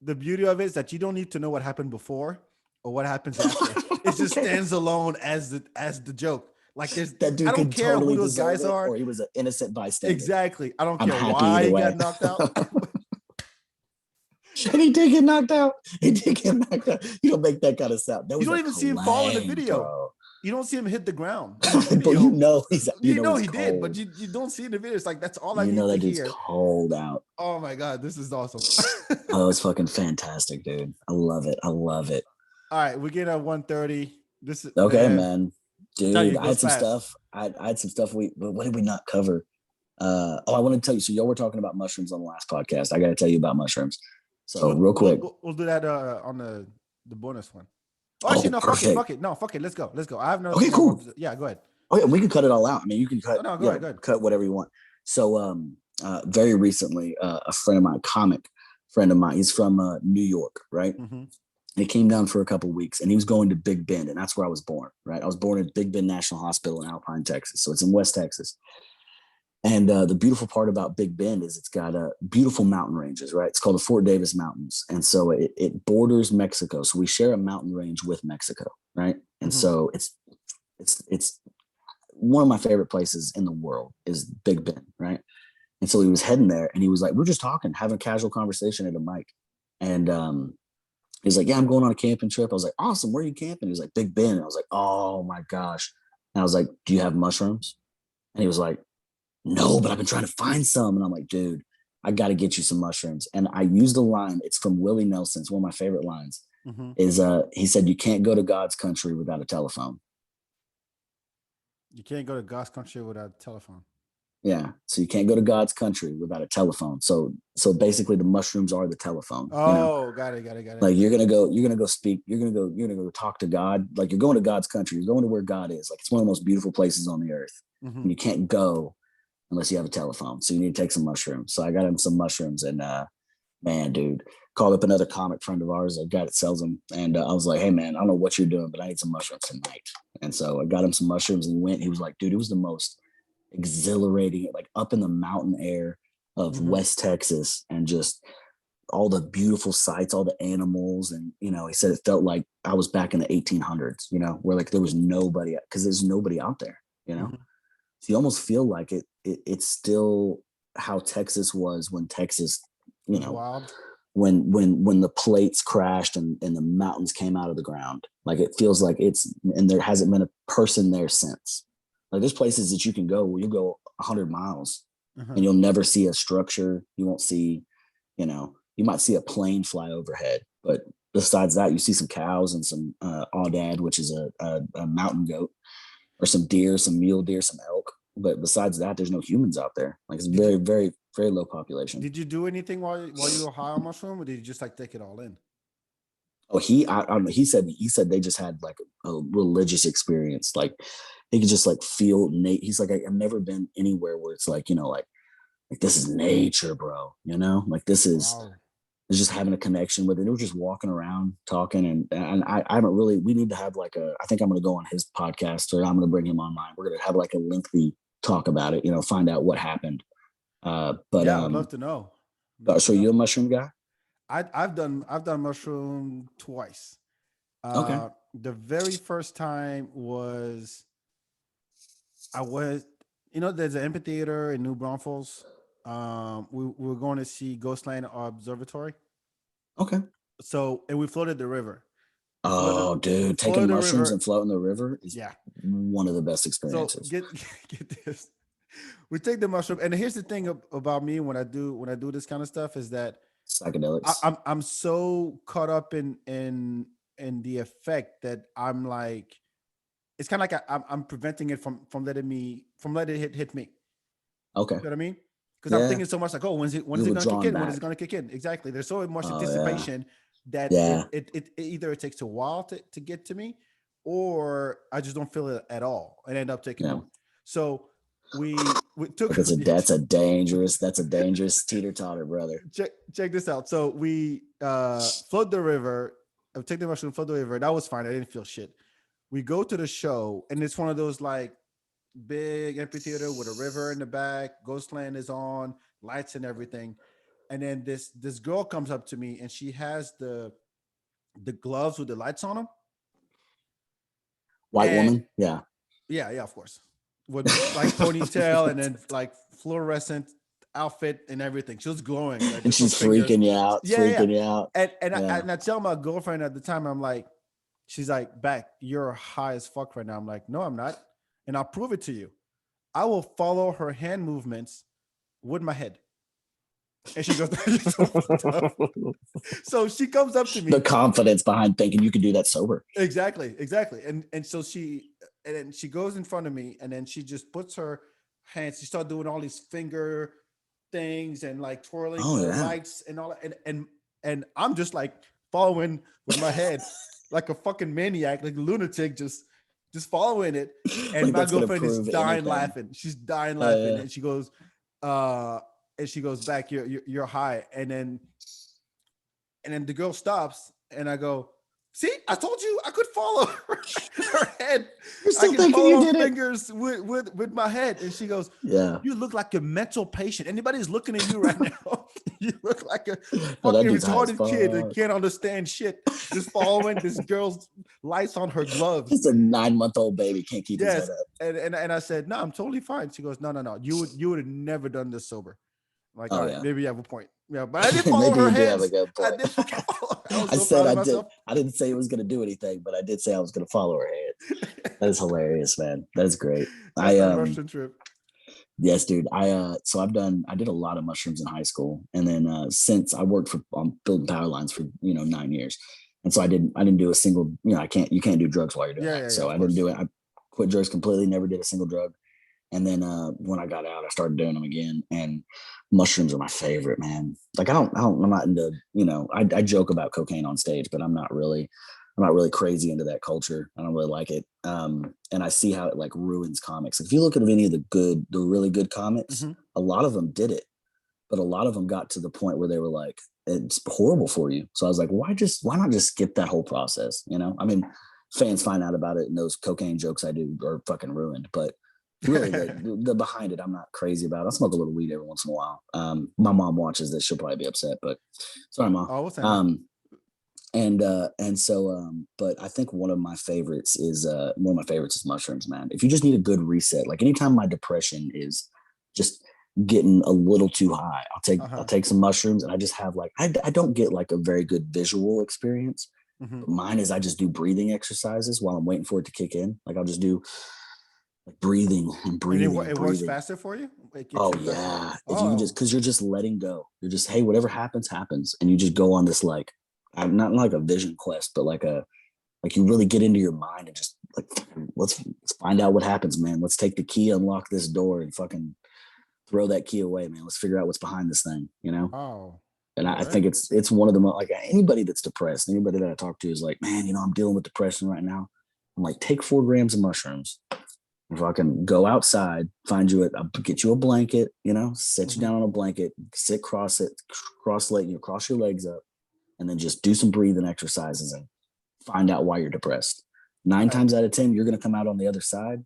the beauty of it is that you don't need to know what happened before or what happens after. It just Okay. stands alone as the joke. Like there's That I dude don't could care who totally those deserve guys it, are. or he was an innocent bystander. Exactly. I don't I'm care happy why either he way. got knocked out. And he did get knocked out. He did get knocked out. You don't make that kind of sound. That You was don't a even see him fall in the clang, video. bro. You don't see him hit the ground in the But you video. know you know He it's did, but cold. you don't see in the video. It's like that's all I You need know to that dude's hear. cold out. Oh my god, this is awesome. Oh, it's fucking fantastic, dude. I love it. I love it. All right, we get at 1:30. This is Okay, man. man. I'm telling you, Dude, it I had goes some fast. stuff. I had some stuff what did we not cover? I want to tell you. So y'all were talking about mushrooms on the last podcast. I gotta tell you about mushrooms. So real quick. We'll do that on the bonus one. Oh, Oh, actually, no, perfect. fuck it. No, fuck it. Let's go. I have no. Okay, cool. Yeah, go ahead. Okay, we can cut it all out. I mean, you can cut. Oh, no, go ahead. Cut whatever you want. So, very recently, a friend of mine, comic friend of mine, he's from New York, right? Mm-hmm. He came down for a couple of weeks, and he was going to Big Bend, and that's where I was born, right? I was born at Big Bend National Hospital in Alpine, Texas, so it's in West Texas. And the beautiful part about Big Bend is it's got beautiful mountain ranges, right? It's called the Fort Davis Mountains, and so it borders Mexico. So we share a mountain range with Mexico, right? And Mm-hmm. so it's one of my favorite places in the world is Big Bend, right? And so he was heading there, and he was like, we're just talking, having a casual conversation at a mic, and he's like, yeah, I'm going on a camping trip. I was like, awesome, where are you camping? He was like, Big Bend. And I was like, oh my gosh. And I was like, do you have mushrooms? And he was like, no, but I've been trying to find some. And I'm like, dude, I got to get you some mushrooms. And I used a line. It's from Willie Nelson. It's one of my favorite lines. Mm-hmm. Is he said, you can't go to God's country without a telephone. You can't go to God's country without a telephone. Yeah. So you can't go to God's country without a telephone. So basically the mushrooms are the telephone. Oh, you know? got it. Like you're gonna go speak, you're gonna go talk to God. Like you're going to God's country, you're going to where God is. Like it's one of the most beautiful places on the earth. Mm-hmm. And you can't go unless you have a telephone. So you need to take some mushrooms. So I got him some mushrooms, and man, dude, called up another comic friend of ours, a guy that sells them, and I was like, hey man, I don't know what you're doing, but I need some mushrooms tonight. And so I got him some mushrooms, and he went. He was like, dude, it was the most exhilarating, like up in the mountain air of West Texas, and just all the beautiful sights, all the animals. And, he said it felt like I was back in the 1800s, where like there was nobody, because there's nobody out there, So you almost feel like it's still how Texas was when Texas, wild. when the plates crashed and the mountains came out of the ground. Like it feels like and there hasn't been a person there since. Like there's places that you can go where you go 100 miles and you'll never see a structure. You won't see, you might see a plane fly overhead, but besides that, you see some cows and some aoudad, which is a mountain goat, or some deer, some mule deer, some elk. But besides that, there's no humans out there. Like it's very, very, very low population. Did you do anything while you were high on mushroom, or did you just like take it all in? Oh, he said they just had like a religious experience. Like he could just like feel he's like, I've never been anywhere where it's like, like this is nature, bro. Like this is just having a connection with it. They were just walking around talking, and I haven't really. We need to have like I think I'm going to go on his podcast, or I'm going to bring him on mine. We're going to have like a lengthy talk about it. Find out what happened. But yeah, I'd love to know. So you a mushroom guy? I've done mushroom twice. Okay. The very first time was there's an amphitheater in New Braunfels. We were going to see Ghostland Observatory. Okay. So, and we floated the river. Dude, taking mushrooms and floating the river is one of the best experiences. So get this. We take the mushroom, and here's the thing about me when I do this kind of stuff is that psychedelics. I'm so caught up in the effect that I'm like, it's kind of like I'm preventing it from letting it hit me. Okay. You know what I mean? Because I'm thinking so much like, oh, when is it going to kick in? When is it going to kick in? Exactly. There's so much anticipation that it either it takes a while to get to me, or I just don't feel it at all and end up taking one. So we took. That's a dangerous teeter-totter, brother. Check this out. So we float the river, take the mushroom, float the river. That was fine. I didn't feel shit. We go to the show, and it's one of those like big amphitheater with a river in the back. Ghostland is on, lights and everything. And then this girl comes up to me, and she has the gloves with the lights on them. White woman, yeah, of course, with like ponytail and then like fluorescent outfit and everything. She was glowing, like, and she's freaking you out, you out. And I tell my girlfriend at the time, I'm like, she's like, "Back, you're high as fuck right now." I'm like, "No, I'm not, and I'll prove it to you. I will follow her hand movements with my head." And she goes, so she comes up to me. The confidence behind thinking you can do that sober. Exactly. And so she goes in front of me, and then she just puts her hands. She starts doing all these finger things and like twirling lights and all that. And I'm just like following with my head like a fucking maniac, like a lunatic, just following it. And my girlfriend is dying laughing. She's dying laughing, and she goes, "Back, you're high." And then the girl stops, and I go, "See, I told you I could follow her head. You're still I can thinking follow you did fingers with my head." And she goes, "Yeah, you look like a mental patient. Anybody's looking at you right now. You look like a fucking retarded kid that can't understand shit. Just following this girl's lights on her gloves. Just a 9-month-old baby can't keep his head up." And I said, "No, I'm totally fine." She goes, "No. You would have never done this sober." I'm like, all right, maybe you have a point. Yeah, but I did follow her hands. I did follow. I didn't say it was going to do anything, but I did say I was going to follow her hands. That is hilarious, man. That's great. Russian trip. Yes, dude. I did a lot of mushrooms in high school, and then since I worked on building power lines for 9 years, and so I didn't do a single. You can't do drugs while you're doing that. So I didn't do it. I quit drugs completely. Never did a single drug. And then when I got out, I started doing them again. And mushrooms are my favorite, man. Like I'm not into, I joke about cocaine on stage, but I'm not really I'm not really crazy into that culture. I don't really like it. And I see how it like ruins comics. If you look at any of the really good comics, a lot of them did it, but a lot of them got to the point where they were like, it's horrible for you. So I was like, why not just skip that whole process? You know, I mean, fans find out about it and those cocaine jokes I do are fucking ruined, but really the behind it, I'm not crazy about it. I smoke a little weed every once in a while. My mom watches this, she'll probably be upset, but sorry, mom. Oh, what's that? But I think one of my favorites is mushrooms, man. If you just need a good reset, like anytime my depression is just getting a little too high, I'll take some mushrooms, and I just have like I don't get like a very good visual experience. But mine is I just do breathing exercises while I'm waiting for it to kick in. Like I'll just do like breathing. And it works faster for you? Oh yeah. Because you're just letting go. You're just, hey, whatever happens, happens. And you just go on this like, not like a vision quest, but like you really get into your mind and just like, let's find out what happens, man. Let's take the key, unlock this door, and fucking throw that key away, man. Let's figure out what's behind this thing, you know? Oh. And I think it's one of the most, like anybody that's depressed, anybody that I talk to is like, man, you know, I'm dealing with depression right now. I'm like, take 4 grams of mushrooms. If I can go outside, find you I'll get you a blanket, you know, set you down on a blanket, sit cross your legs up, and then just do some breathing exercises and find out why you're depressed. 9 times out of 10, you're going to come out on the other side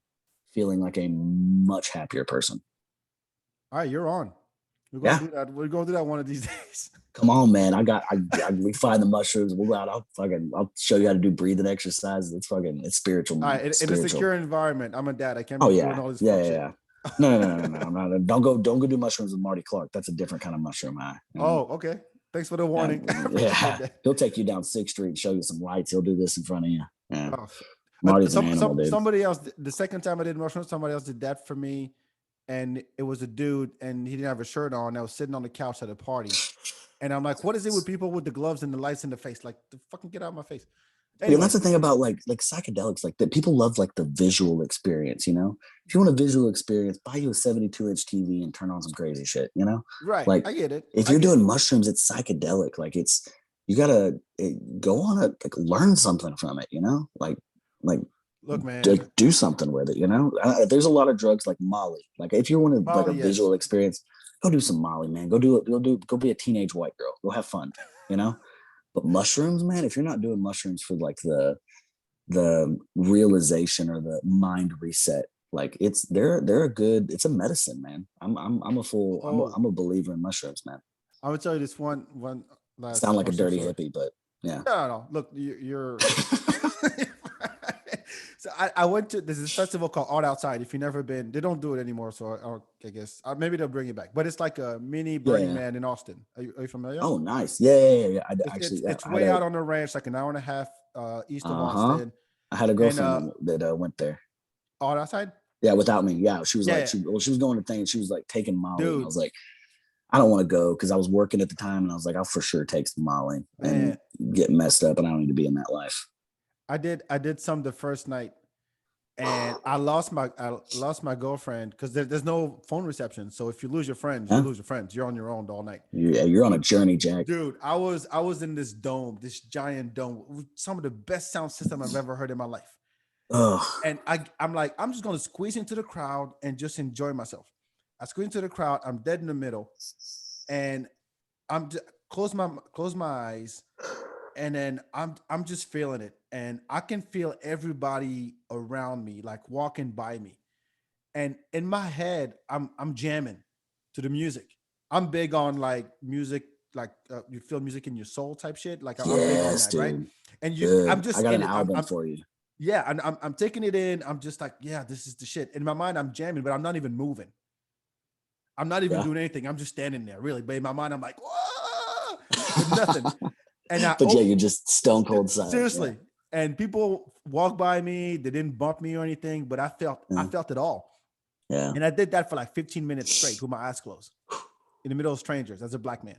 feeling like a much happier person. All right, you're on. We're going to do that. We're going to do that one of these days. Come on, man. We find the mushrooms. We'll go out. I'll show you how to do breathing exercises. It's spiritual. All right, in a secure environment. I'm a dad. I can't be doing all this shit. No. Don't go do mushrooms with Marty Clark. That's a different kind of mushroom. Okay. Thanks for the warning. He'll take you down 6th Street, show you some lights. He'll do this in front of you. Yeah. Oh. Marty's an animal, dude. Somebody else, the second time I did mushrooms, somebody else did that for me. And it was a dude, and he didn't have a shirt on. I was sitting on the couch at a party. And I'm like, what is it with people with the gloves and the lights in the face? Like, fucking get out of my face. Anyway. Yeah, that's the thing about like psychedelics, like that people love like the visual experience, you know? If you want a visual experience, buy you a 72-inch TV and turn on some crazy shit, you know? Right. Like, I get it. If you're doing mushrooms, it's psychedelic. Like you gotta go on it, like learn something from it, you know? Like look, man, do something with it, you know? There's a lot of drugs like Molly. Like if you want like a visual experience, go do some Molly, man. Go be a teenage white girl. Go have fun, you know? But mushrooms, man, if you're not doing mushrooms for like the realization or the mind reset, like it's a medicine, man. I'm a believer in mushrooms, man. I would tell you this one last. Sound like a dirty hippie, but yeah. No. Look, you're. So I went to there's this festival called Art Outside. If you've never been, they don't do it anymore. So I guess maybe they'll bring it back. But it's like a mini Burning Man in Austin. Are you familiar? Oh, nice. Yeah. It's way out on the ranch, like an hour and a half east of Austin. I had a girlfriend that went there. Art Outside? Yeah, without me. Yeah, she was she was going to things. She was like taking Molly. And I was like, I don't want to go because I was working at the time, and I was like, I'll for sure take some Molly and get messed up, and I don't need to be in that life. I did some the first night, and I lost my girlfriend because there's no phone reception. So if you lose your friends, you lose your friends. You're on your own all night. Yeah, you're on a journey, Jack. Dude, I was in this dome, this giant dome, with some of the best sound system I've ever heard in my life. Ugh. And I'm like, I'm just gonna squeeze into the crowd and just enjoy myself. I squeeze into the crowd. I'm dead in the middle, and I'm just, close my eyes. And then I'm just feeling it, and I can feel everybody around me like walking by me, and in my head I'm jamming to the music. I'm big on like music, like you feel music in your soul type shit. Like I'm big on that, dude. Right? And I'm just I got an album for you. Yeah, and I'm taking it in. I'm just like, yeah, this is the shit. In my mind, I'm jamming, but I'm not even moving. I'm not even doing anything. I'm just standing there, really. But in my mind, I'm like, whoa, with nothing. You're just stone cold silent. Seriously. Yeah. And people walk by me. They didn't bump me or anything, but I felt it all. Yeah. And I did that for like 15 minutes straight with my eyes closed in the middle of strangers as a black man.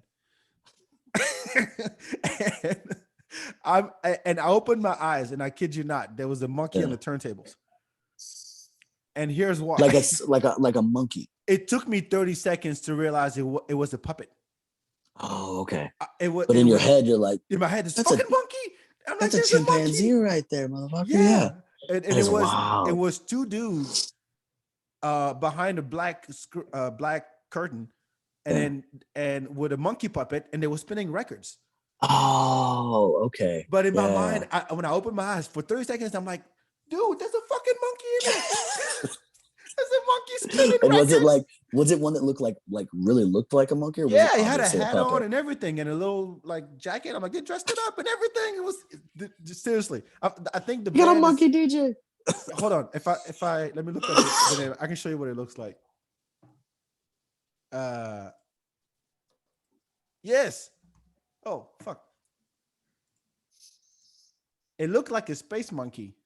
and I opened my eyes, and I kid you not, there was a monkey on the turntables. And here's why. Like a monkey. It took me 30 seconds to realize it was a puppet. Oh, okay. But in your head, you're like, in my head, it's fucking monkey. I'm like, That's a there's a chimpanzee monkey. right there, motherfucker. Yeah. And That is wild. it was two dudes behind a black curtain Yeah. and with a monkey puppet, and they were spinning records. Oh, okay. But in my Yeah. mind, when I opened my eyes for 30 seconds, I'm like, dude, there's a fucking monkey in there. There's a monkey spinning And records. was it one that looked like really looked like a monkey, or was it Yeah, he had a obviously a hat on puppet? and everything, and a little like jacket. I'm like, they dressed it up and everything. It was seriously. I think the You got a band is. monkey DJ. Hold on. If I let me look up the name. I can show you what it looks like. Yes. Oh fuck. It looked like a space monkey.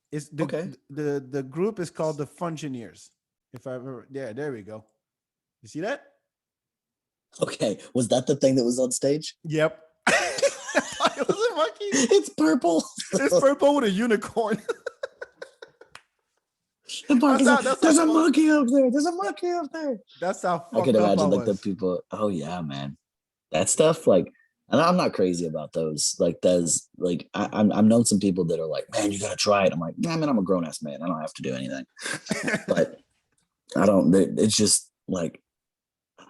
It's Okay. the group is called the Fungineers. If I ever, yeah, there we go. You see that? Okay. Was that the thing that was on stage? Yep. It was a monkey. It's purple. It's purple with a unicorn. There's a monkey up there. There's a monkey up there. That's how I fucked can up I imagine like the was. people. Oh yeah, man. That stuff, like, and I'm not crazy about those. Like, those, like, I've known some people that are like, man, you gotta try it. I'm like, nah, man, I'm a grown ass man. I don't have to do anything. But I don't. It's just like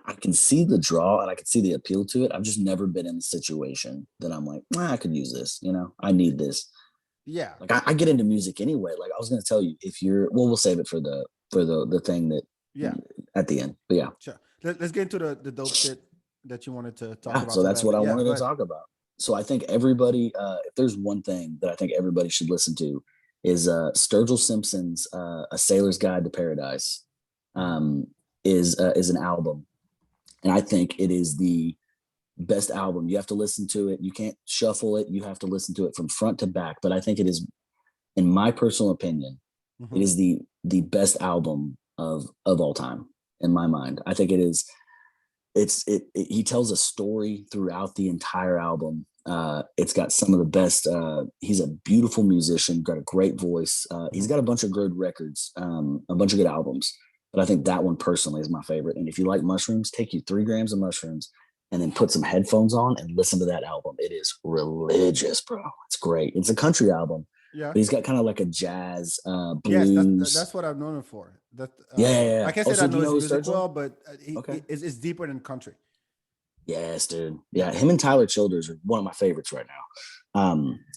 I can see the draw and I can see the appeal to it. I've just never been in the situation that I'm like, nah, I could use this. You know, I need this. Yeah. Like I get into music anyway. Like I was gonna tell you, if you're, well, we'll save it for the thing that Yeah. at the end. But yeah. Sure. Let's get into the dope shit that you wanted to talk Yeah, about so today. that's what I Yeah, wanted go to ahead. talk about. So I think everybody, if there's one thing that I think everybody should listen to, is Sturgill Simpson's "A Sailor's Guide to Paradise." Is an album, and I think it is the best album. You have to listen to it. You can't shuffle it. You have to listen to it from front to back. But I think it is, in my personal opinion, it is the best album of all time in my mind. I think it is. He tells a story throughout the entire album. It's got some of the best. He's a beautiful musician, got a great voice. He's got a bunch of good records, a bunch of good albums. But I think that one personally is my favorite. And if you like mushrooms, take you 3 grams of mushrooms and then put some headphones on and listen to that album. It is religious, bro. It's great. It's a country album. Yeah. But he's got kind of like a jazz, blues. Yes, that's what I've known him for. That Yeah. I can't say Also, that I do know you his know music Sturgill? well, but Okay. it's deeper than country. Yes, dude. Yeah, him and Tyler Childers are one of my favorites right now.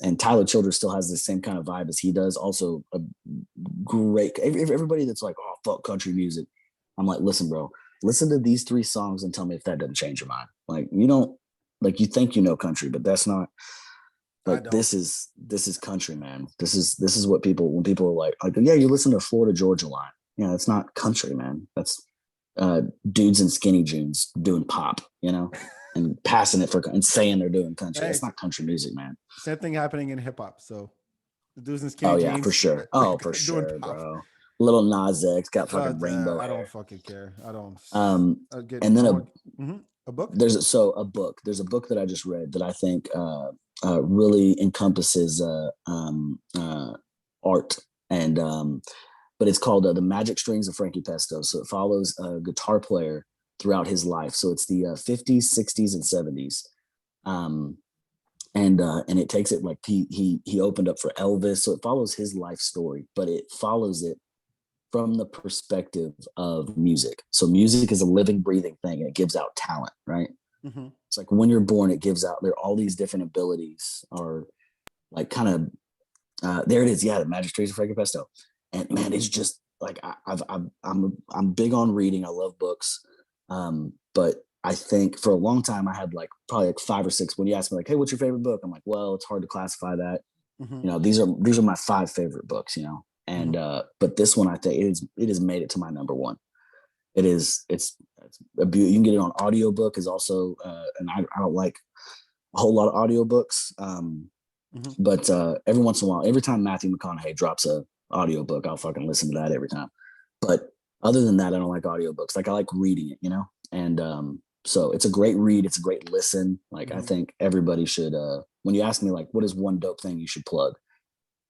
And Tyler Childers still has the same kind of vibe as he does. Also, a great. Everybody that's like, oh, fuck country music. I'm like, listen, bro, listen to these 3 songs and tell me if that doesn't change your mind. Like, you don't, like, you think you know country, but that's not. Like, this is country, man. This is what people, when people are like, yeah, you listen to Florida Georgia Line. Yeah, it's not country, man. That's dudes in skinny jeans doing pop, you know, and passing it for and saying they're doing country. That's not country music, man. Same thing happening in hip hop. So the dudes in skinny Oh yeah, jeans. for sure. Oh, for doing sure, pop. bro. Little Nas X got fucking But rainbow I hair. don't fucking care. I don't. And then a book. There's a book. There's a book that I just read that I think really encompasses art, and but it's called The Magic Strings of Frankie Pesto. So it follows a guitar player throughout his life. So it's the 50s, 60s, and 70s. And it takes it like he opened up for Elvis. So it follows his life story, but it follows it from the perspective of music. So music is a living, breathing thing, and it gives out talent, right? It's like when you're born, it gives out there all these different abilities, or like kind of there it is. Yeah, The Magic Trees of Frankie Pesto. And man, it's just like I'm big on reading. I love books, but I think for a long time I had like probably like 5 or 6. When you ask me like, hey, what's your favorite book? I'm like, well, it's hard to classify that. You know, these are my 5 favorite books. You know, and but this one I think it has made it to my number 1. It's a beauty. You can get it on audiobook is also, and I don't like a whole lot of audiobooks, but every once in a while, every time Matthew McConaughey drops a audiobook, I'll fucking listen to that every time. But other than that, I don't like audiobooks. Like I like reading it, you know? And so it's a great read. It's a great listen. Like I think everybody should, when you ask me like, what is one dope thing you should plug?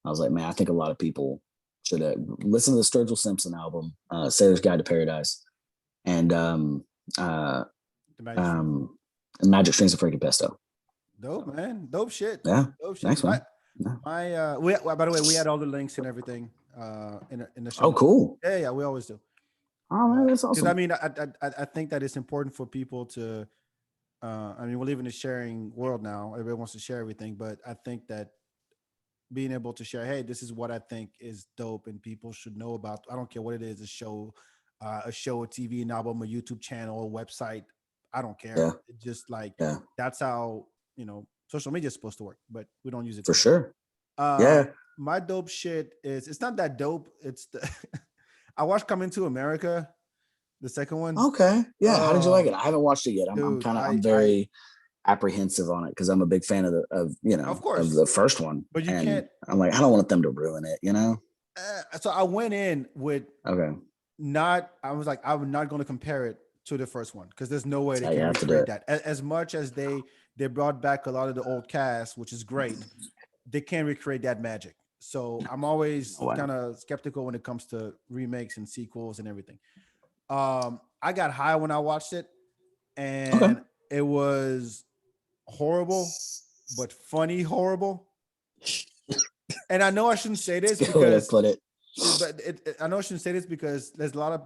I was like, man, I think a lot of people should listen to the Sturgill Simpson album, Sailor's Guide to Paradise, and Magic Strings of Frankie Pesto. Dope, So man. Dope shit. yeah, Dope shit. thanks, man. Yeah. By the way, we had all the links and everything in the show Oh, notes. cool. Yeah, we always do. Oh man, that's Because I awesome. mean, I think that it's important for people to. I mean, we live in a sharing world now. Everybody wants to share everything, but I think that being able to share, hey, this is what I think is dope, and people should know about. I don't care what it is, a show, a TV, an album, a YouTube channel, a website. I don't care. Yeah, It just like yeah, that's how social media is supposed to work, but we don't use it for that way. sure. Yeah. My dope shit is it's not that dope. It's the I watched Coming to America, the second one. Okay. Yeah. How did you like Oh, it? I haven't watched it yet. I'm dude, kind of I'm I very apprehensive on it because I'm a big fan of of of course, the first one, but you and can't. I'm like I don't want them to ruin it. You know. So I went in with Okay. not. I was like, I'm not going to compare it to the first one because there's no way That's they how you can have to do recreate it. that. As much as they brought back a lot of the old cast, which is great, they can't recreate that magic. So I'm always No way. kind of skeptical when it comes to remakes and sequels and everything. I got high when I watched it, Okay. and it was horrible, but funny horrible. And I know I shouldn't say That's this a good way to because, put it. I know I shouldn't say this because there's a lot of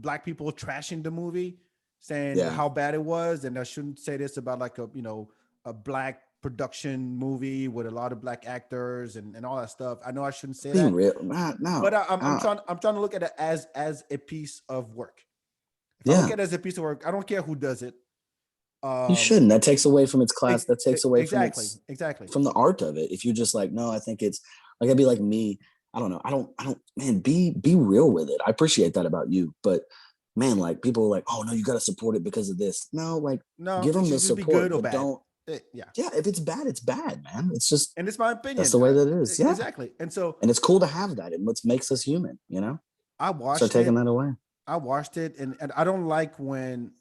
black people trashing the movie, saying Yeah. how bad it was, and I shouldn't say this about like a black production movie with a lot of black actors and all that stuff. I know I shouldn't say Be that, real. Nah, no. but I'm trying to look at it as a piece of work. If I look Yeah. at it as a piece of work, I don't care who does it. You Um, shouldn't. That takes away from its class. That takes away from exactly, its exactly. from the art of it. If you're just like, no, I think it's like I'd be like me. I don't know. I don't man, be real with it. I appreciate that about you. But man, like people are like, oh no, you gotta support it because of this. No, like No, give it them the should just be good support, or but bad. don't Yeah, yeah, if it's bad, it's bad, man. It's just and it's my that's opinion. the way that it is. Yeah. Exactly. And so And it's cool to have that. It makes us human, you know? I Start watched taking it. that away. I watched it, and I don't like when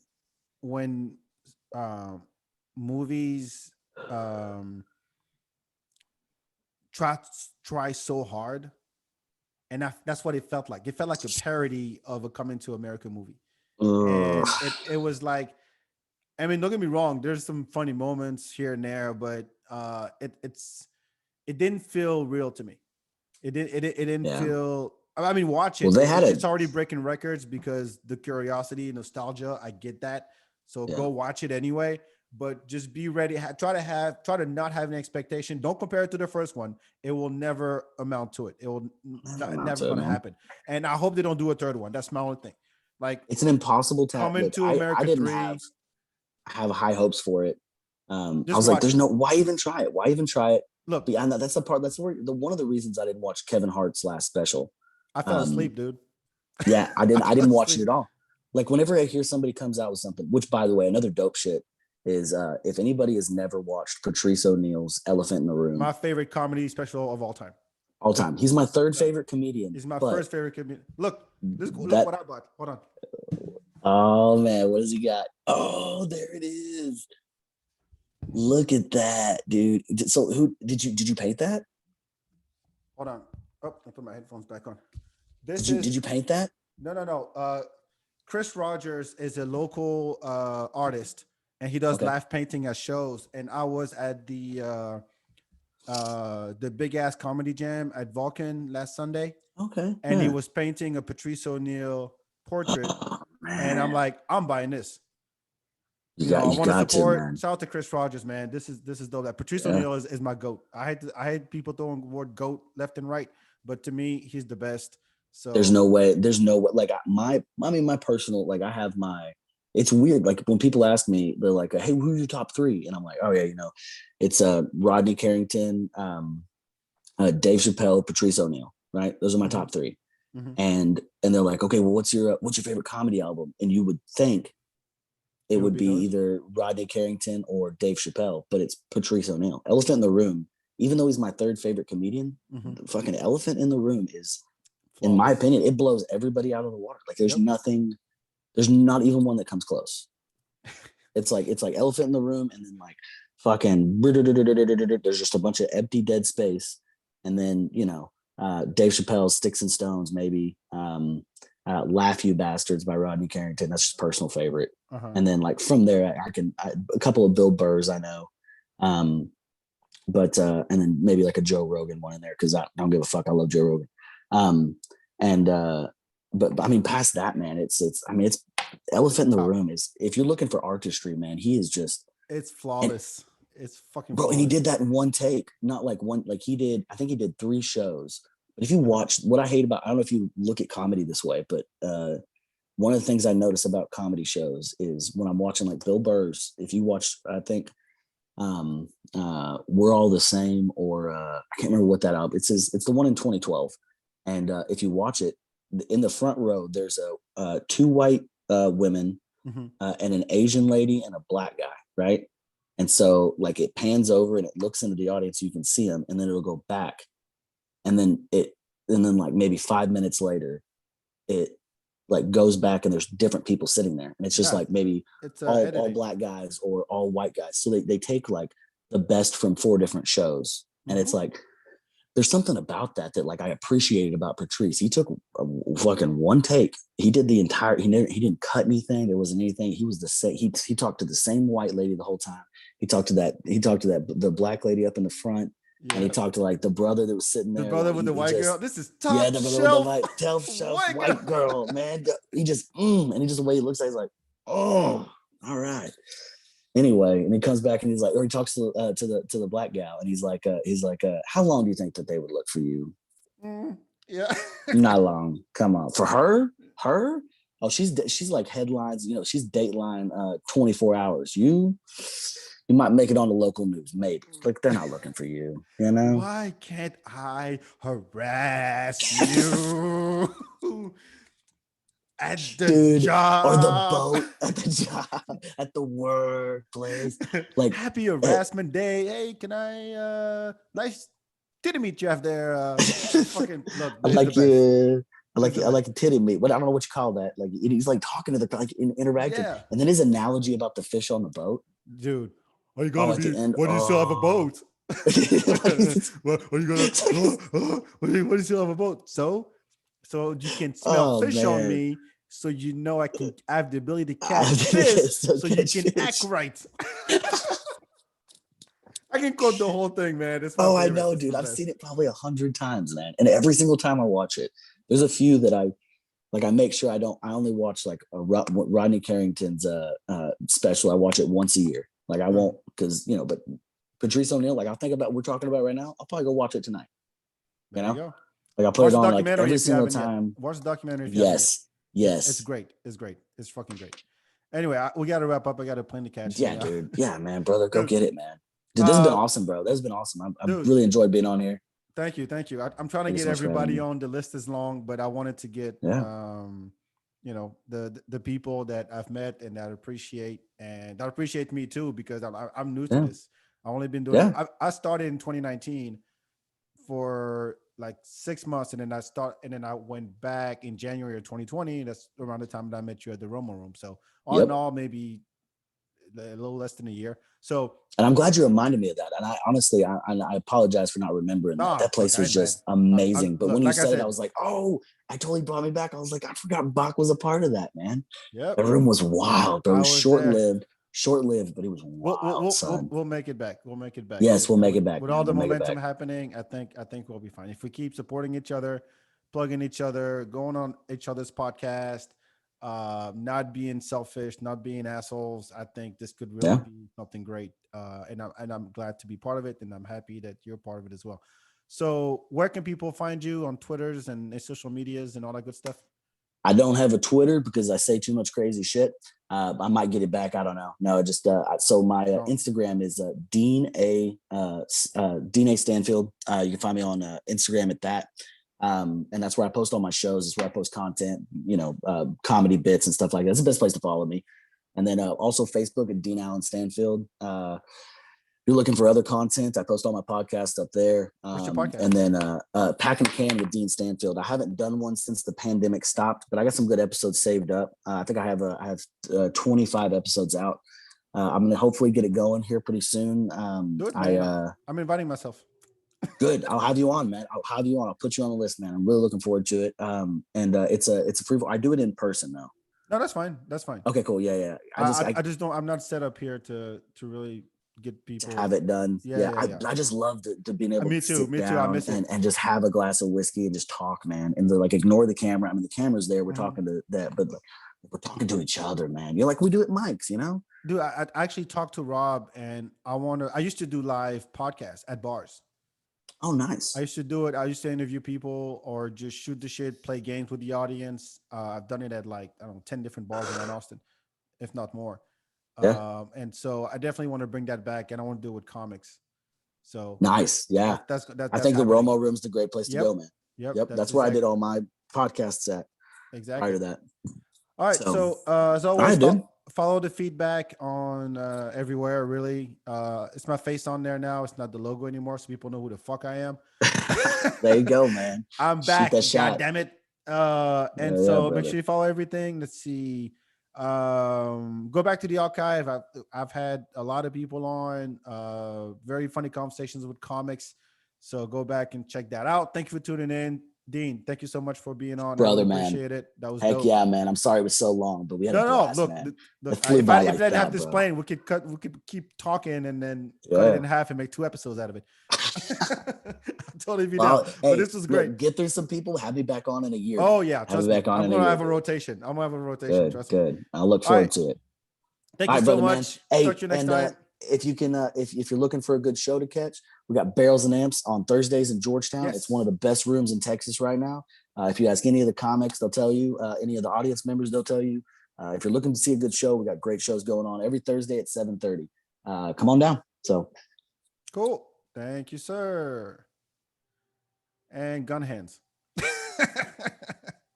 um, movies um, try try so hard, and that's what it felt like. It felt like a parody of a Coming to America movie, Ugh. and it was like, I mean, don't get me wrong. There's some funny moments here and there, but it didn't feel real to me. It didn't Yeah. feel. I mean, watch Well, it. they had It's it. already breaking records because the curiosity, nostalgia. I get that. So Yeah. go watch it anyway. But just be ready. Try to not have an expectation. Don't compare it to the first one. It will never amount to it. It will Never amount never to it, going to man. happen. And I hope they don't do a third one. That's my only thing. Like It's an impossible task. Coming Look, to I America didn't 3. have high hopes for it. I Just was like, watch there's it. no why even try it? Why even try it? Look, But yeah, no, that's the part. That's where the one of the reasons I didn't watch Kevin Hart's last special. I fell Um, asleep, dude. yeah, I I didn't. I fell didn't watch it asleep. at all. Like whenever I hear somebody comes out with something, which by the way, another dope shit is if anybody has never watched Patrice O'Neal's Elephant in the Room, My favorite comedy special of all time. all time, he's my third favorite comedian. He's my But first favorite comedian. Look that what I bought. Hold on. oh man, what does he got? Oh, there it is. Look at that, dude. So who did you paint that? Hold on. Oh, I put my headphones back on. This Did is you paint that? no. Chris Rogers is a local artist, and he does Okay. live painting at shows. And I was at the big ass comedy jam at Vulcan last Sunday, Okay. and he Yeah. was painting a Patrice O'Neal portrait. Oh, And I'm man. like, I'm buying this. I You want to got to, support. man. Shout out to Chris Rogers, man. This is dope. That Patrice Yeah. O'Neal is my goat. I had people throwing the word goat left and right, but to me, he's the best. So There's no way. There's no way. Like I mean, my personal, like I have my, it's weird. Like when people ask me, they're like, hey, who's your top three? And I'm like, oh yeah, it's Rodney Carrington, Dave Chappelle, Patrice O'Neal, right? Those are my top three. Mhm. And they're like, okay, well, what's your favorite comedy album? And you would think it would be those. either Rodney Carrington or Dave Chappelle, but it's Patrice O'Neal. Elephant in the Room, even though he's my third favorite comedian, Mhm. the fucking Elephant in the Room is, in my Flawless. opinion, it blows everybody out of the water. Like there's Yep. there's not even one that comes close. It's like Elephant in the Room, and then like fucking there's just a bunch of empty dead space, and then Dave Chappelle's Sticks and Stones, maybe Laugh You Bastards by Rodney Carrington. That's just personal favorite. Uh-huh. And then like from there, a couple of Bill Burrs I know. But and then maybe like a Joe Rogan one in there because I don't give a fuck. I love Joe Rogan. And but I mean, past that, man, it's elephant in the room is if you're looking for artistry, man, he is just it's flawless. It's fucking bro. flawless. And he did that in one take, not like one, like he did, I think he did 3 shows. But if you watch what I hate about, I don't know if you look at comedy this way, but one of the things I notice about comedy shows is when I'm watching like Bill Burr's, if you watch, I think We're All the Same, or I can't remember what that album, it's the one in 2012. And if you watch it, in the front row, there's 2 white women and an Asian lady and a black guy, right? And so like it pans over and it looks into the audience, you can see them, and then it'll go back. And then like maybe 5 minutes later, it like goes back and there's different people sitting there. And it's just like maybe all black guys or all white guys. So they take like the best from 4 different shows. And it's like, there's something about that like I appreciated about Patrice. He took a fucking one take. He did the entire, he didn't cut anything. There wasn't anything. He was the same. He talked to the same white lady the whole time. He talked to the black lady up in the front. Yeah. And he talked to like the brother that was sitting there. The brother like, with the white girl. This is top the brother shelf. With the top shelf white girl, man. He just, and he just the way he looks like, he's like, oh, all right. Anyway, and he comes back and he's like, or he talks to the black gal, and he's like, how long do you think that they would look for you? Yeah, not long. Come on, for her. Oh, she's like headlines. You know, she's Dateline 24 hours. You might make it on the local news, maybe, but they're not looking for you. You know? Why can't I harass you? At the job, or the boat, at the job, at the workplace, like happy harassment day. Hey, can I? Nice to meet you after. Fucking look, I like the titty meat. What I don't know what you call that. Like he's like talking to the like interacting, and then his analogy about the fish on the boat, dude. Are you gonna be? Why do you still have a boat? What are you gonna? Why do you still have a boat? So you can smell fish on me, so you know I have the ability to catch fish, so you can act right. I can quote the whole thing, man. I know, dude. I've seen it probably 100 times, man. And every single time I watch it, there's a few that I make sure I only watch like Rodney Carrington's special. I watch it once a year. Like I won't, because but Patrice O'Neal, like we're talking about right now, I'll probably go watch it tonight. You know? Like I put it on like every single time. Watch the documentary. Yes. It's great. It's fucking great. Anyway, we got to wrap up. I got a plane to catch. Yeah, dude. Yeah, man, brother, go get it, man. Dude, this has been awesome, bro. This has been awesome. I've really enjoyed being on here. Thank you. I'm trying to get everybody on. The list is long, but I wanted to get the people that I've met and that appreciate me too, because I'm new to this. I've only been doing it. I started in 2019 for like 6 months, and then I went back in January of 2020. That's around the time that I met you at the Romo Room. So all in all, maybe a little less than a year. So, and I'm glad you reminded me of that. And I honestly, I apologize for not remembering that. That place was just amazing. But when you said it, I was like, oh, I totally brought me back. I was like, I forgot Bach was a part of that, man. Yeah, the room was wild. It was short-lived, but it was wild. We'll make it back. We'll make it back. Yes, we'll make it back. With all the momentum happening, I think we'll be fine. If we keep supporting each other, plugging each other, going on each other's podcast, not being selfish, not being assholes, I think this could really be something great. And I'm glad to be part of it, and I'm happy that you're part of it as well. So where can people find you on Twitters and social medias and all that good stuff? I don't have a Twitter because I say too much crazy shit. I might get it back. I don't know. No, just so my Instagram is Dean A Stanfield. You can find me on Instagram at that. And that's where I post all my shows. It's where I post content, comedy bits and stuff like that. It's the best place to follow me. And then also Facebook at Dean Allen Stanfield. You're looking for other content, I post all my podcasts up there. What's your podcast? And then Pack and Can with Dean Stanfield. I haven't done one since the pandemic stopped, but I got some good episodes saved up. I think I have 25 episodes out. I'm gonna hopefully get it going here pretty soon. Good, I'm inviting myself. Good. I'll have you on, man. I'll put you on the list, man. I'm really looking forward to it. And it's a free. I do it in person though. No, that's fine. Okay, cool. Yeah. I just don't. I'm not set up here to really get people have it done. Yeah. I just love to being able Me to too. sit Me too. I down miss it. and just have a glass of whiskey and just talk, man. And like ignore the camera. I mean, the camera's there. We're talking to that, but like, we're talking to each other, man. You're like we do at Mike's, you know? Dude, I actually talked to Rob, and I used to do live podcasts at bars. Oh, nice. I used to do it. I used to interview people or just shoot the shit, play games with the audience. I've done it at like, I don't know, 10 different bars around Austin, if not more. Yeah. And so I definitely want to bring that back, and I want to do it with comics. So Nice. Yeah. that's I think the happening. Romo Room's the great place to Yep. go, man. Yep. That's where I did all my podcasts at Exactly. prior to that. All right. So as always, right, dude. follow the FeedBak on everywhere. Really, it's my face on there now. It's not the logo anymore, so people know who the fuck I am. There you go, man. I'm Shoot back. that shot. God damn it. And so make sure you follow everything. Let's see. Go back to the archive. I've had a lot of people on. Very funny conversations with comics. So go back and check that out. Thank you for tuning in. Dean, thank you so much for being on. Brother, I really man. appreciate it. That was Heck dope. yeah, man. I'm sorry it was so long, but we had a blast, Look, man. look. It flew If by I like didn't have that, this bro. plane, we could keep talking and then cut it in half and make 2 episodes out of it. I'll totally be down. Hey, but this was great. Look, get through some people. Have me back on in a year. Oh yeah, trust me. Back on I'm gonna have a rotation. I'm gonna have a rotation. Trust me. Good. I look forward to it. Thank you so brother, much. Man. Hey, talk to you next time. If you can, if you're looking for a good show to catch, we got Barrels and Amps on Thursdays in Georgetown. Yes. It's one of the best rooms in Texas right now. If you ask any of the comics, they'll tell you. Any of the audience members, they'll tell you. If you're looking to see a good show, we got great shows going on every Thursday at 7:30. Come on down. So cool. Thank you, sir. And gun hands.